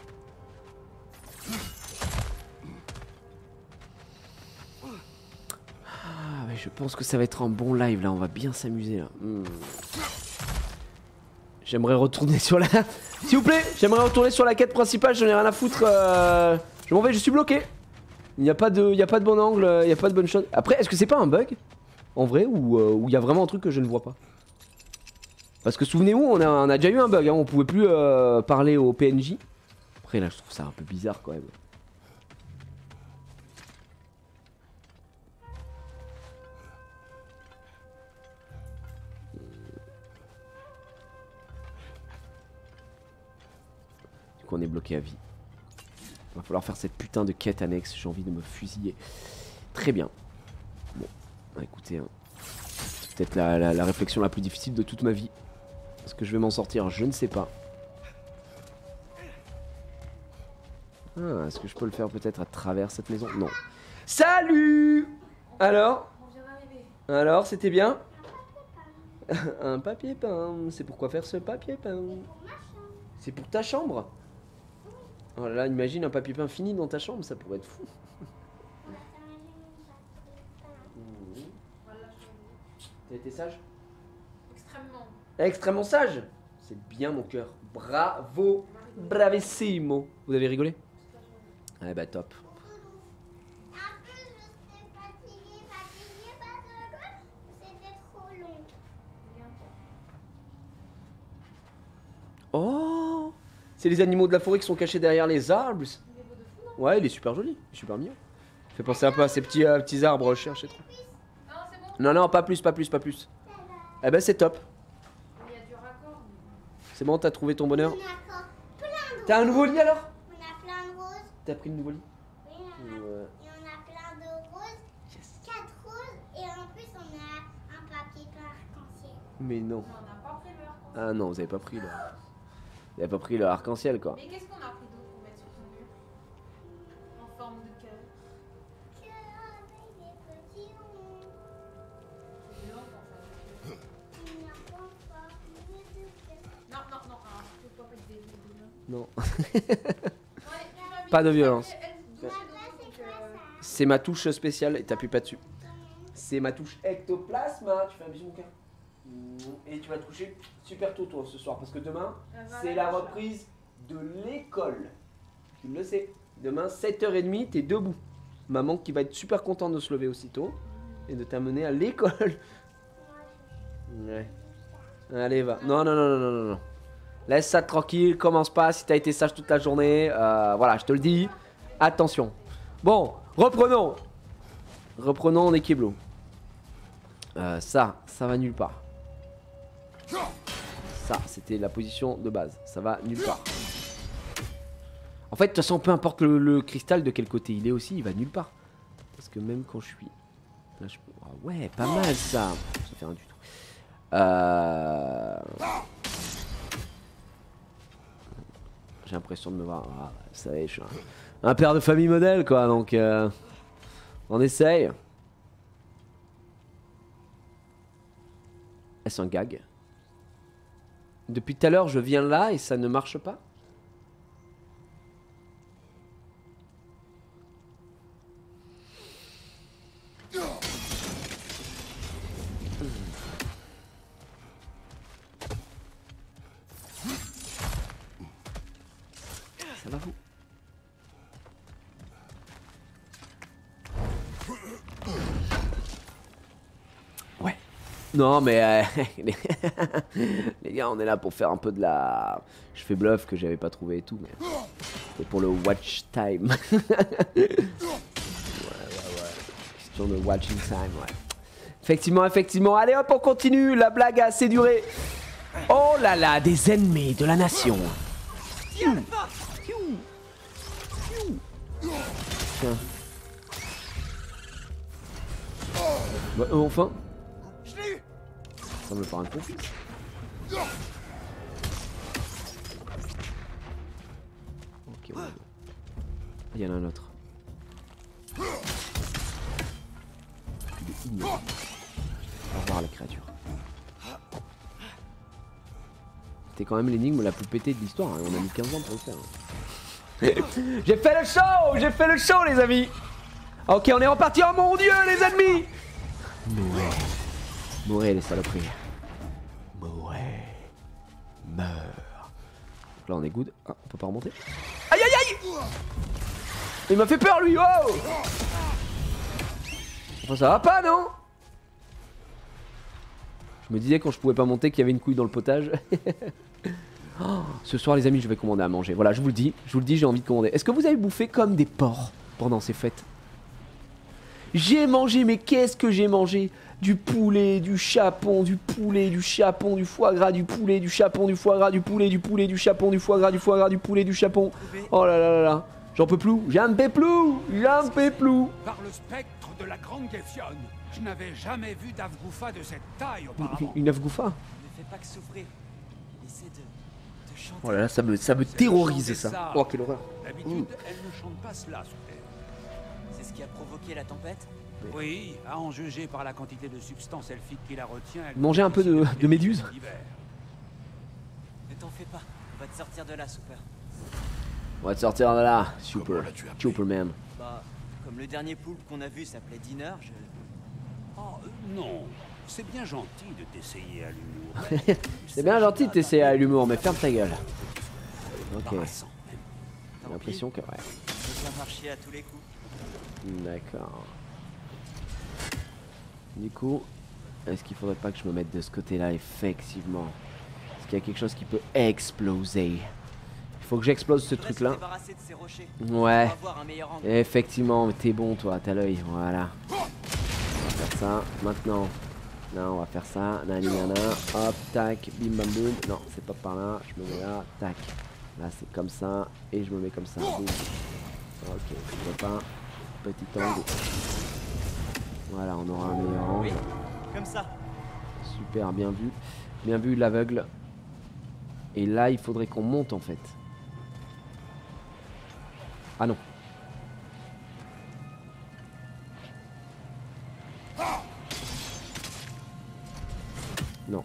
Speaker 1: Ah, mais je pense que ça va être un bon live là. On va bien s'amuser là. J'aimerais retourner sur la... S'il vous plaît, j'aimerais retourner sur la quête principale. J'en ai rien à foutre. Je m'en vais, je suis bloqué. Il n'y a pas de bon angle, il n'y a pas de bonne shot. Après, est-ce que c'est pas un bug en vrai ou il y a vraiment un truc que je ne vois pas? Parce que souvenez-vous, on a déjà eu un bug, hein, on pouvait plus parler au PNJ. Après là, je trouve ça un peu bizarre quand même. Du coup, on est bloqué à vie. Va falloir faire cette putain de quête annexe, j'ai envie de me fusiller. Très bien. Bon, bah, écoutez, hein, c'est peut-être la réflexion la plus difficile de toute ma vie. Est-ce que je vais m'en sortir? Je ne sais pas. Ah, est-ce que je peux le faire peut-être à travers cette maison? Non. Salut! Alors? Alors, c'était bien? Un papier peint. C'est pourquoi faire ce papier peint? C'est pour ta chambre? Oh là là, imagine un papier peint fini dans ta chambre, ça pourrait être fou. T'as été sage?
Speaker 5: Extrêmement.
Speaker 1: Extrêmement sage. C'est bien mon cœur. Bravo. Bravissimo. Vous avez rigolé? Ah bah top.
Speaker 6: Un peu, j'étais fatiguée parce que c'était trop long.
Speaker 1: Oh, c'est les animaux de la forêt qui sont cachés derrière les arbres. Ouais, il est super joli, il est super mignon. Fait penser un peu à ces petits arbres cherchés trop.
Speaker 5: Non, c'est bon.
Speaker 1: Non, non, pas plus, pas plus, pas plus. Eh ben c'est top.
Speaker 5: Il y a du raccord.
Speaker 1: C'est bon, t'as trouvé ton bonheur.
Speaker 6: On a encore plein de roses.
Speaker 1: T'as un nouveau lit alors?
Speaker 6: On a plein de roses.
Speaker 1: T'as pris le nouveau lit?
Speaker 6: Oui, et on a plein de roses.
Speaker 1: Yes.
Speaker 6: 4 roses. Et en plus, on a un papier peint arc-en-ciel.
Speaker 1: Mais non.
Speaker 5: On n'a pas pris le raccord.
Speaker 1: Ah non, vous avez pas pris le... Vous avez pas pris le arc-en-ciel quoi.
Speaker 5: Mais qu'est-ce qu'on a pris d'autre pour mettre sur ton mur? En forme de cœur.
Speaker 6: Que avec des petits ronds.
Speaker 5: C'est long pour faire le cœur.
Speaker 6: Il n'y a pas forme de cœur.
Speaker 5: Non, non, non. Alors, je peux pas mettre des mains.
Speaker 1: Non.
Speaker 5: Ouais,
Speaker 1: Pas de violence.
Speaker 5: Elle douche donc,
Speaker 1: C'est ma touche spéciale et t'appuies pas dessus. C'est ma touche ectoplasme. Tu fais un bisou mon cœur. Et tu vas te coucher super tôt toi ce soir parce que demain c'est la reprise de l'école. Tu le sais. Demain 7h30 t'es debout. Maman qui va être super contente de se lever aussitôt et de t'amener à l'école. Ouais. Allez va. Non non non non non non. Laisse ça tranquille, commence pas si t'as été sage toute la journée. Voilà, je te le dis. Attention. Bon, reprenons. Reprenons Nekeblo. Ça va nulle part. Ça, c'était la position de base. Ça va nulle part. En fait, de toute façon, peu importe le cristal de quel côté il est aussi, il va nulle part. Parce que même quand je suis... Là, je peux... Ah ouais, pas mal ça. Ça fait rien du tout. J'ai l'impression de me voir... Ah, vous savez, je suis un père de famille modèle, quoi. Donc, on essaye. Est-ce un gag? Depuis tout à l'heure, je viens là et ça ne marche pas? Ça va vous? Ouais. Non mais les gars, on est là pour faire un peu de la... Je fais bluff que j'avais pas trouvé et tout, mais c'est pour le watch time. Ouais. Question de watching time, ouais. Effectivement. Allez hop, on continue. La blague a assez duré. Oh là là, des ennemis de la nation. Tiens. Bah, enfin. Ça me paraît compliqué. Ok, ouais. Il y en a un autre. Il est ignoble. On va voir la créature. C'était quand même l'énigme la plus pétée de l'histoire. Hein. On a mis 15 ans pour le faire. Hein. J'ai fait le show les amis. Ok, on est reparti. Oh mon dieu les ennemis. Mourez les saloperies. Mourez. Meurs. Là on est good. Ah, on peut pas remonter. Aïe aïe aïe. Il m'a fait peur lui, oh. Enfin ça va pas non? Je me disais quand je pouvais pas monter qu'il y avait une couille dans le potage. Oh, ce soir les amis je vais commander à manger. Voilà je vous le dis, j'ai envie de commander. Est-ce que vous avez bouffé comme des porcs pendant ces fêtes? J'ai mangé, mais qu'est-ce que j'ai mangé? Du poulet, du chapon, du poulet, du chapon, du foie gras, du poulet, du chapon, du foie gras, du poulet, du chapon, du foie gras, du foie gras, du poulet, du chapon. Oh là là là là. J'en peux plus, j'en peux plus, j'en peux plus.
Speaker 3: Par le spectre de la Grande Gefionne, je n'avais jamais vu d'Avgoufa de cette taille auparavant.
Speaker 1: Une Avgoufa?
Speaker 4: Ne fais pas que souffrir. Essaie de chanter.
Speaker 1: Oh là là, ça me terrorise ça. Oh quelle horreur.
Speaker 3: D'habitude, elle ne chante pas cela sous terre.
Speaker 4: C'est ce qui a provoqué la tempête?
Speaker 3: Oui, à en juger par la quantité de substance elfique qui la retient. Elle
Speaker 1: Manger un peu de méduse.
Speaker 4: Ne t'en fais pas, on va te sortir de là, Super.
Speaker 1: On va te sortir de là,
Speaker 2: Comment
Speaker 1: super,
Speaker 2: l'as-tu appelé?
Speaker 1: Superman.
Speaker 4: Bah, comme le dernier poulpe qu'on a vu s'appelait Dinner, je...
Speaker 3: Oh, non, c'est bien gentil de t'essayer à l'humour.
Speaker 1: C'est bien gentil de t'essayer à l'humour, mais ferme ta gueule. Ok,
Speaker 3: Embarrassant, même.
Speaker 1: j'ai l'impression que... Ouais,
Speaker 4: Ça va marcher à tous les coups.
Speaker 1: d'accord. Du coup, est-ce qu'il faudrait pas que je me mette de ce côté-là, effectivement? Est-ce qu'il y a quelque chose qui peut exploser? Il faut que j'explose ce truc-là.
Speaker 4: Débarrasser de ces rochers.
Speaker 1: Ouais,
Speaker 4: On va avoir un meilleur angle.
Speaker 1: effectivement, mais t'es bon toi, t'as l'œil, voilà. On va faire ça, maintenant. Non, on va faire ça, nanana, hop, tac, bim bam boum. Non, c'est pas par là, je me mets là, tac. Là c'est comme ça, et je me mets comme ça, boum. Ok, je vois pas, petit angle. Voilà, on aura un meilleur angle.
Speaker 4: Oui, comme ça.
Speaker 1: Super, bien vu l'aveugle. Et là, il faudrait qu'on monte en fait. Ah non. Non.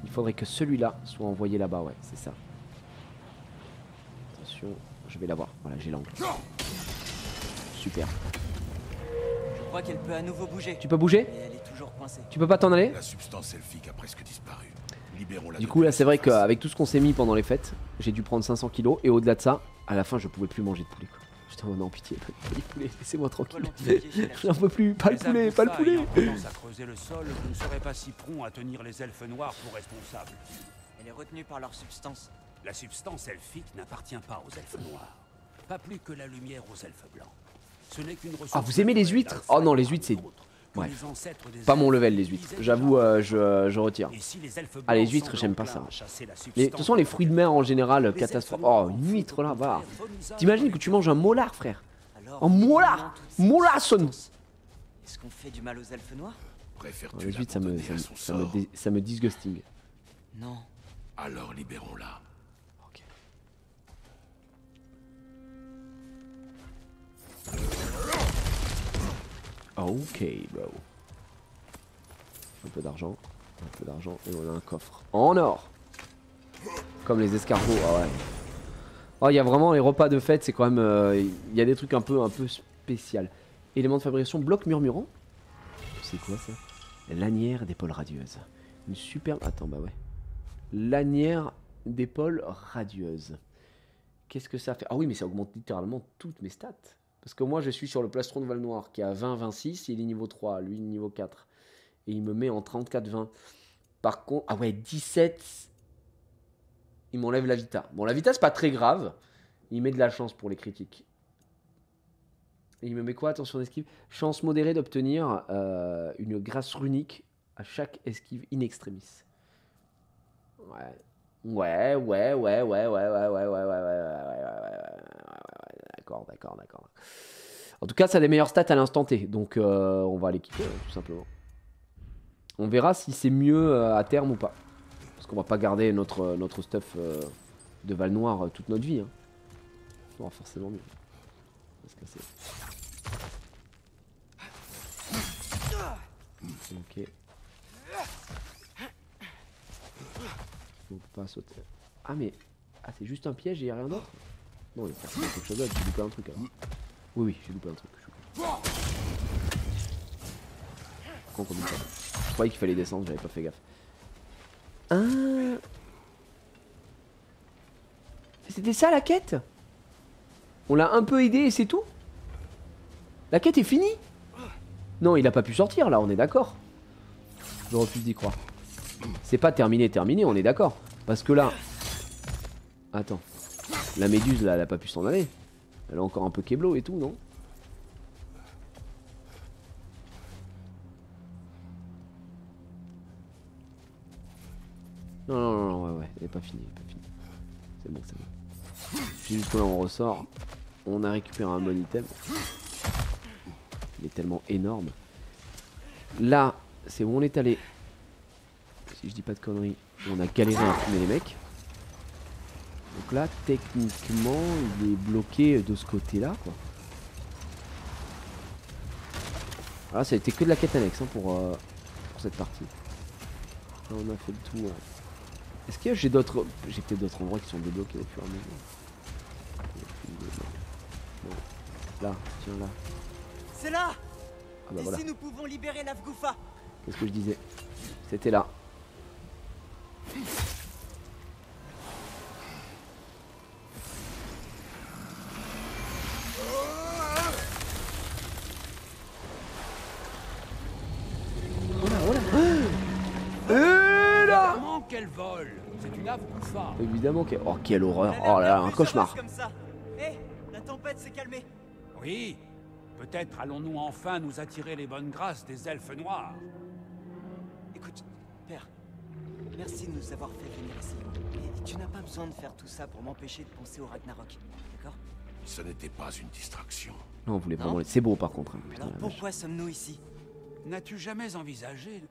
Speaker 1: Il faudrait que celui-là soit envoyé là-bas, ouais, c'est ça. Attention, je vais l'avoir. Voilà, j'ai l'angle. Super.
Speaker 4: Je crois qu'elle peut à nouveau bouger.
Speaker 1: Tu peux bouger?
Speaker 4: Mais elle est toujours coincée.
Speaker 1: Tu peux pas t'en aller?
Speaker 2: La substance elfique a presque disparu. Libérons-la.
Speaker 1: Du coup, là, c'est vrai qu'avec tout ce qu'on s'est mis pendant les fêtes, j'ai dû prendre 500 kilos. Et au-delà de ça, à la fin, je pouvais plus manger de poulet, quoi. J'étais en non, pitié, pas de poulet, laissez-moi tranquille. J'en peux plus, pas le poulet, pas le poulet.
Speaker 3: Ayant tendance à creuser le sol, je ne serais pas si prompt à tenir les elfes noirs pour responsables.
Speaker 4: Elle est retenue par leur substance.
Speaker 3: La substance elfique n'appartient pas aux elfes noirs. Pas plus que la lumière aux elfes blancs. Ce n'est qu'une ressource.
Speaker 1: Ah, vous aimez les huîtres? Oh non, les huîtres, c'est... Ouais. Pas mon level, les huîtres. J'avoue, je retire. Ah, les huîtres, j'aime pas ça. Mais de toute façon, les fruits de mer en général, catastrophe. Oh, une huître là, voilà. T'imagines que tu manges un molar, frère? Un molar! Molasson!
Speaker 4: Est-ce qu'on fait du mal aux elfes noirs?
Speaker 2: Préfères-tu
Speaker 1: Les huîtres,
Speaker 2: l'abandonner à son sort?
Speaker 1: ça me disgusting.
Speaker 4: Non.
Speaker 2: Alors libérons-la.
Speaker 1: Ok. Ok, bro. Un peu d'argent, et on a un coffre en or. Comme les escargots, ah ouais. Oh, il y a vraiment les repas de fête, c'est quand même, il y a des trucs un peu spécial. Élément de fabrication, bloc murmurant. C'est quoi ça? Lanière d'épaule radieuse. Une superbe. Attends, bah ouais. Lanière d'épaule radieuse. Qu'est-ce que ça fait? Ah oui, mais ça augmente littéralement toutes mes stats. Parce que moi, je suis sur le plastron de Val-Noir qui a 20-26, il est niveau 3, lui niveau 4. Et il me met en 34-20. Par contre, ah ouais, 17, il m'enlève la vita. Bon, la vita, c'est pas très grave. Il met de la chance pour les critiques. Et il me met quoi? Attention d'esquive. Chance modérée d'obtenir une grâce runique à chaque esquive in extremis. Ouais. D'accord. En tout cas, ça a des meilleures stats à l'instant T. Donc, on va l'équiper, tout simplement. On verra si c'est mieux à terme ou pas. Parce qu'on va pas garder notre stuff de Val-Noir toute notre vie. Hein. On va forcément mieux. On va se casser. Ok. Faut pas sauter. Ah mais... Ah c'est juste un piège et y'a rien d'autre? Non, il y a forcément quelque chose d'autre, j'ai loupé un truc. Hein. Oui, j'ai loupé un truc. Con comme ça. Je croyais qu'il fallait descendre, j'avais pas fait gaffe. Ah. C'était ça la quête? On l'a un peu aidé et c'est tout? La quête est finie? Non, il a pas pu sortir là, on est d'accord. Je refuse d'y croire. C'est pas terminé, on est d'accord. Parce que là... Attends. La méduse là, elle a pas pu s'en aller. Elle a encore un peu keblo et tout, non? Non, non, non, non, ouais, elle est pas finie, C'est bon, c'est bon. Juste que là, on ressort. On a récupéré un bon item. Il est tellement énorme. Là, c'est où on est allé. Si je dis pas de conneries, on a galéré à fumer les mecs. Donc là, techniquement, il est bloqué de ce côté-là, quoi. Voilà, ça a été que de la quête annexe hein, pour cette partie. Là, on a fait le tour. Est-ce que j'ai d'autres... J'ai peut-être d'autres endroits qui sont débloqués au fur et à mesure. Non. Là, tiens là.
Speaker 4: C'est là.
Speaker 1: Ah bah voilà.
Speaker 4: Ici nous pouvons libérer l'Afgoufa.
Speaker 1: Qu'est-ce que je disais? C'était là.
Speaker 3: Comment qu'elle vole? C'est une Afgoufa.
Speaker 1: Évidemment que... Oh quelle horreur. Oh là là, un cauchemar.
Speaker 4: Hé, la tempête s'est calmée.
Speaker 3: Oui. Peut-être allons-nous enfin nous attirer les bonnes grâces des elfes noirs.
Speaker 4: Écoute, père, merci de nous avoir fait venir ici. Et tu n'as pas besoin de faire tout ça pour m'empêcher de penser au Ragnarok, d'accord?
Speaker 2: Ce n'était pas une distraction.
Speaker 1: Non, on voulait
Speaker 4: Non.
Speaker 1: vraiment... C'est beau par contre. Hein. Putain,
Speaker 4: Alors
Speaker 1: la vache.
Speaker 4: pourquoi sommes-nous ici?
Speaker 3: N'as-tu jamais envisagé...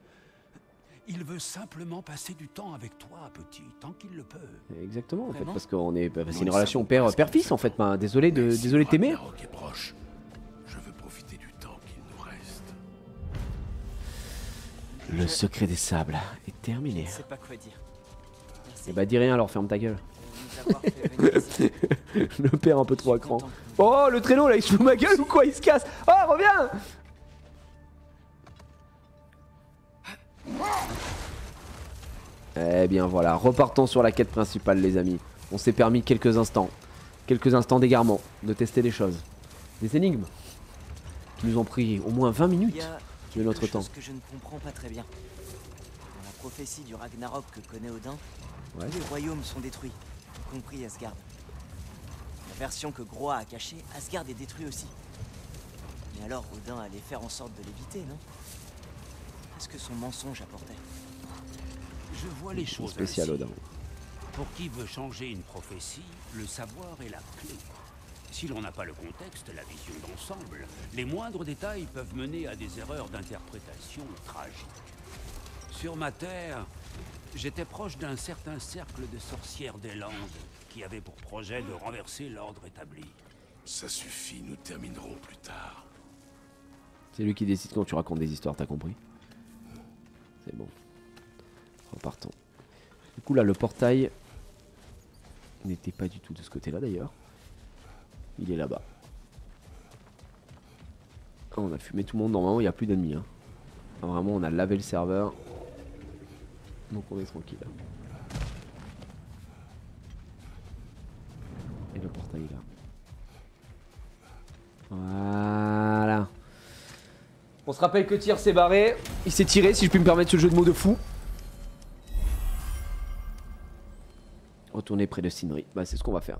Speaker 3: Il veut simplement passer du temps avec toi, petit, tant qu'il le peut.
Speaker 1: Exactement en fait,
Speaker 4: Vraiment
Speaker 1: parce qu'on est... Bah, c'est
Speaker 2: Nous
Speaker 1: une
Speaker 2: ne
Speaker 1: relation
Speaker 2: savons pas ce
Speaker 1: père-fils
Speaker 2: qu'il
Speaker 1: en fait.
Speaker 2: fait.
Speaker 1: Ben, désolé de
Speaker 2: Mais si le
Speaker 1: t'aimer.
Speaker 2: Ragnarok est proche. Je veux profiter du temps qu'il nous reste.
Speaker 1: Le secret des sables est
Speaker 4: Je
Speaker 1: terminé.
Speaker 4: ne sais pas quoi dire. Merci
Speaker 1: Et bah dis rien alors, ferme ta gueule.
Speaker 4: de nous avoir fait venir ici.
Speaker 1: Le père un peu trop à
Speaker 4: Je suis
Speaker 1: cran.
Speaker 4: content que
Speaker 1: Oh le traîneau là, il se fout de ma gueule ou quoi? Il se casse. Oh reviens. Eh bien voilà, repartons sur la quête principale les amis. On s'est permis quelques instants d'égarement, de tester des choses. Des énigmes qui nous ont pris au moins 20
Speaker 4: Il
Speaker 1: minutes
Speaker 4: y a
Speaker 1: de notre
Speaker 4: quelque
Speaker 1: temps.
Speaker 4: chose que je ne comprends pas très bien. Dans la prophétie du Ragnarok que connaît Odin,
Speaker 1: Ouais.
Speaker 4: tous les royaumes sont détruits, y compris Asgard. La version que Groa a cachée, Asgard est détruit aussi. Mais alors Odin allait faire en sorte de l'éviter, non? Qu'est-ce que son mensonge apportait?
Speaker 3: Je vois les choses
Speaker 1: Spécial
Speaker 3: ainsi.
Speaker 1: Odin.
Speaker 3: Pour qui veut changer une prophétie, le savoir est la clé. Si l'on n'a pas le contexte, la vision d'ensemble, les moindres détails peuvent mener à des erreurs d'interprétation tragiques. Sur ma terre, j'étais proche d'un certain cercle de sorcières des Landes qui avait pour projet de renverser l'ordre établi.
Speaker 2: Ça suffit, nous terminerons plus tard.
Speaker 1: C'est lui qui décide quand tu racontes des histoires, t'as compris? C'est bon. Repartons. Du coup là le portail n'était pas du tout de ce côté là d'ailleurs. Il est là-bas. Ah, on a fumé tout le monde, normalement il n'y a plus d'ennemis. Hein. Ah, vraiment on a lavé le serveur. Donc on est tranquille. Et le portail est là. Voilà. On se rappelle que Tyr s'est barré. Il s'est tiré si je puis me permettre ce jeu de mots de fou. Retourner près de Sindri. Bah c'est ce qu'on va faire.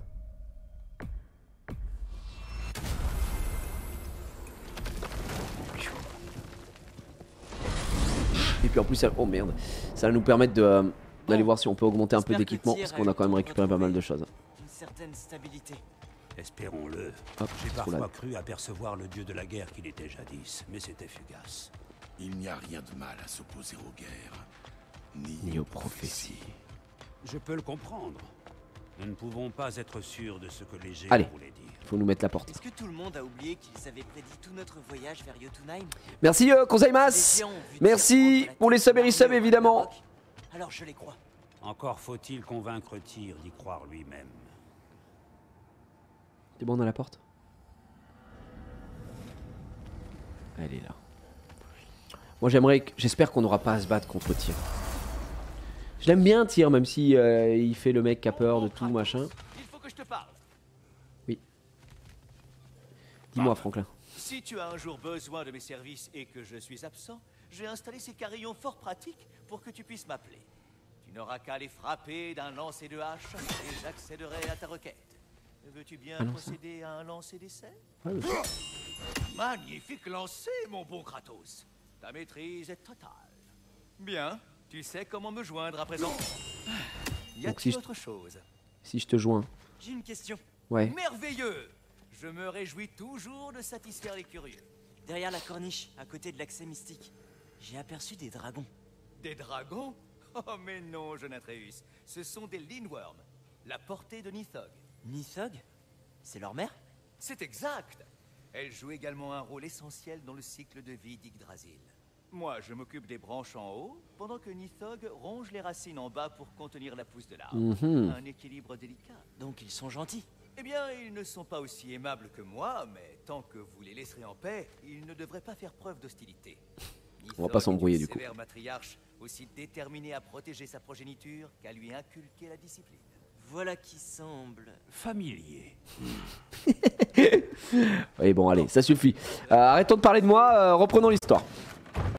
Speaker 1: Et puis en plus ça... Oh merde. Ça va nous permettre de d'aller voir si on peut augmenter un peu
Speaker 4: J'espère que
Speaker 1: d'équipement.
Speaker 4: Tyr
Speaker 1: Parce
Speaker 4: a
Speaker 1: qu'on
Speaker 4: eu
Speaker 1: a quand même
Speaker 4: le temps de
Speaker 1: récupéré pas mal de
Speaker 4: retrouver
Speaker 1: choses.
Speaker 4: Une certaine stabilité.
Speaker 3: Espérons-le.
Speaker 1: Hop,
Speaker 3: J'ai
Speaker 1: trop
Speaker 3: parfois
Speaker 1: là.
Speaker 3: cru apercevoir le dieu de la guerre qu'il était jadis, mais c'était fugace.
Speaker 2: Il n'y a rien de mal à s'opposer aux guerres.
Speaker 1: Ni aux prophéties.
Speaker 3: Je peux le comprendre. Nous ne pouvons pas être sûrs de ce que les géants
Speaker 1: Allez.
Speaker 3: voulaient dire.
Speaker 1: Faut nous mettre la porte.
Speaker 4: Est-ce que tout le monde a oublié qu'ils avaient prédit tout notre voyage vers Jotunheim?
Speaker 1: Merci
Speaker 4: Les
Speaker 1: Konsaimas.
Speaker 4: géants ont vu Tyr
Speaker 1: Merci
Speaker 4: prendre la
Speaker 1: pour les
Speaker 4: tête
Speaker 1: subs et
Speaker 4: de
Speaker 1: resubs
Speaker 4: l'armée au
Speaker 1: évidemment.
Speaker 4: Ragnarok. Alors je les crois.
Speaker 3: Encore faut-il convaincre Tyr d'y croire lui-même.
Speaker 1: C'est bon on a la porte? Elle est là. Moi j'espère qu'on n'aura pas à se battre contre Tyr. Je l'aime bien Tyr même si il fait le mec qui a peur de tout machin.
Speaker 4: Il faut que je te parle.
Speaker 1: Dis-moi Franklin.
Speaker 7: Si tu as un jour besoin de mes services et que je suis absent, j'ai installé ces carillons fort pratiques pour que tu puisses m'appeler. Tu n'auras qu'à les frapper d'un lancer de hache et j'accéderai à ta requête. Veux-tu bien procéder à un lancer d'essai? Magnifique lancer, mon bon Kratos. Ta maîtrise est totale. Bien, tu sais comment me joindre à présent. Y a-t-il autre chose?
Speaker 1: Si je te joins.
Speaker 4: J'ai une question.
Speaker 1: Ouais.
Speaker 7: Merveilleux! Je me réjouis toujours de satisfaire les curieux.
Speaker 4: Derrière la corniche, à côté de l'accès mystique, j'ai aperçu des dragons.
Speaker 7: Des dragons? Oh mais non, jeune Atreus. Ce sont des Lindworm, la portée de Nithog.
Speaker 4: Nithog? C'est leur mère?
Speaker 7: C'est exact. Elle joue également un rôle essentiel dans le cycle de vie d'Yggdrasil. Moi, je m'occupe des branches en haut, pendant que Nithog ronge les racines en bas pour contenir la pousse de l'arbre. Un équilibre délicat.
Speaker 4: Donc ils sont gentils.
Speaker 7: Eh bien, ils ne sont pas aussi aimables que moi, mais tant que vous les laisserez en paix, ils ne devraient pas faire preuve d'hostilité.
Speaker 1: On va pas s'embrouiller du coup.
Speaker 7: Sévère matriarche, aussi déterminé à protéger sa progéniture qu'à lui inculquer la discipline.
Speaker 4: Voilà qui semble...
Speaker 3: Familier.
Speaker 1: Oui, bon, allez, ça suffit. Arrêtons de parler de moi, reprenons l'histoire.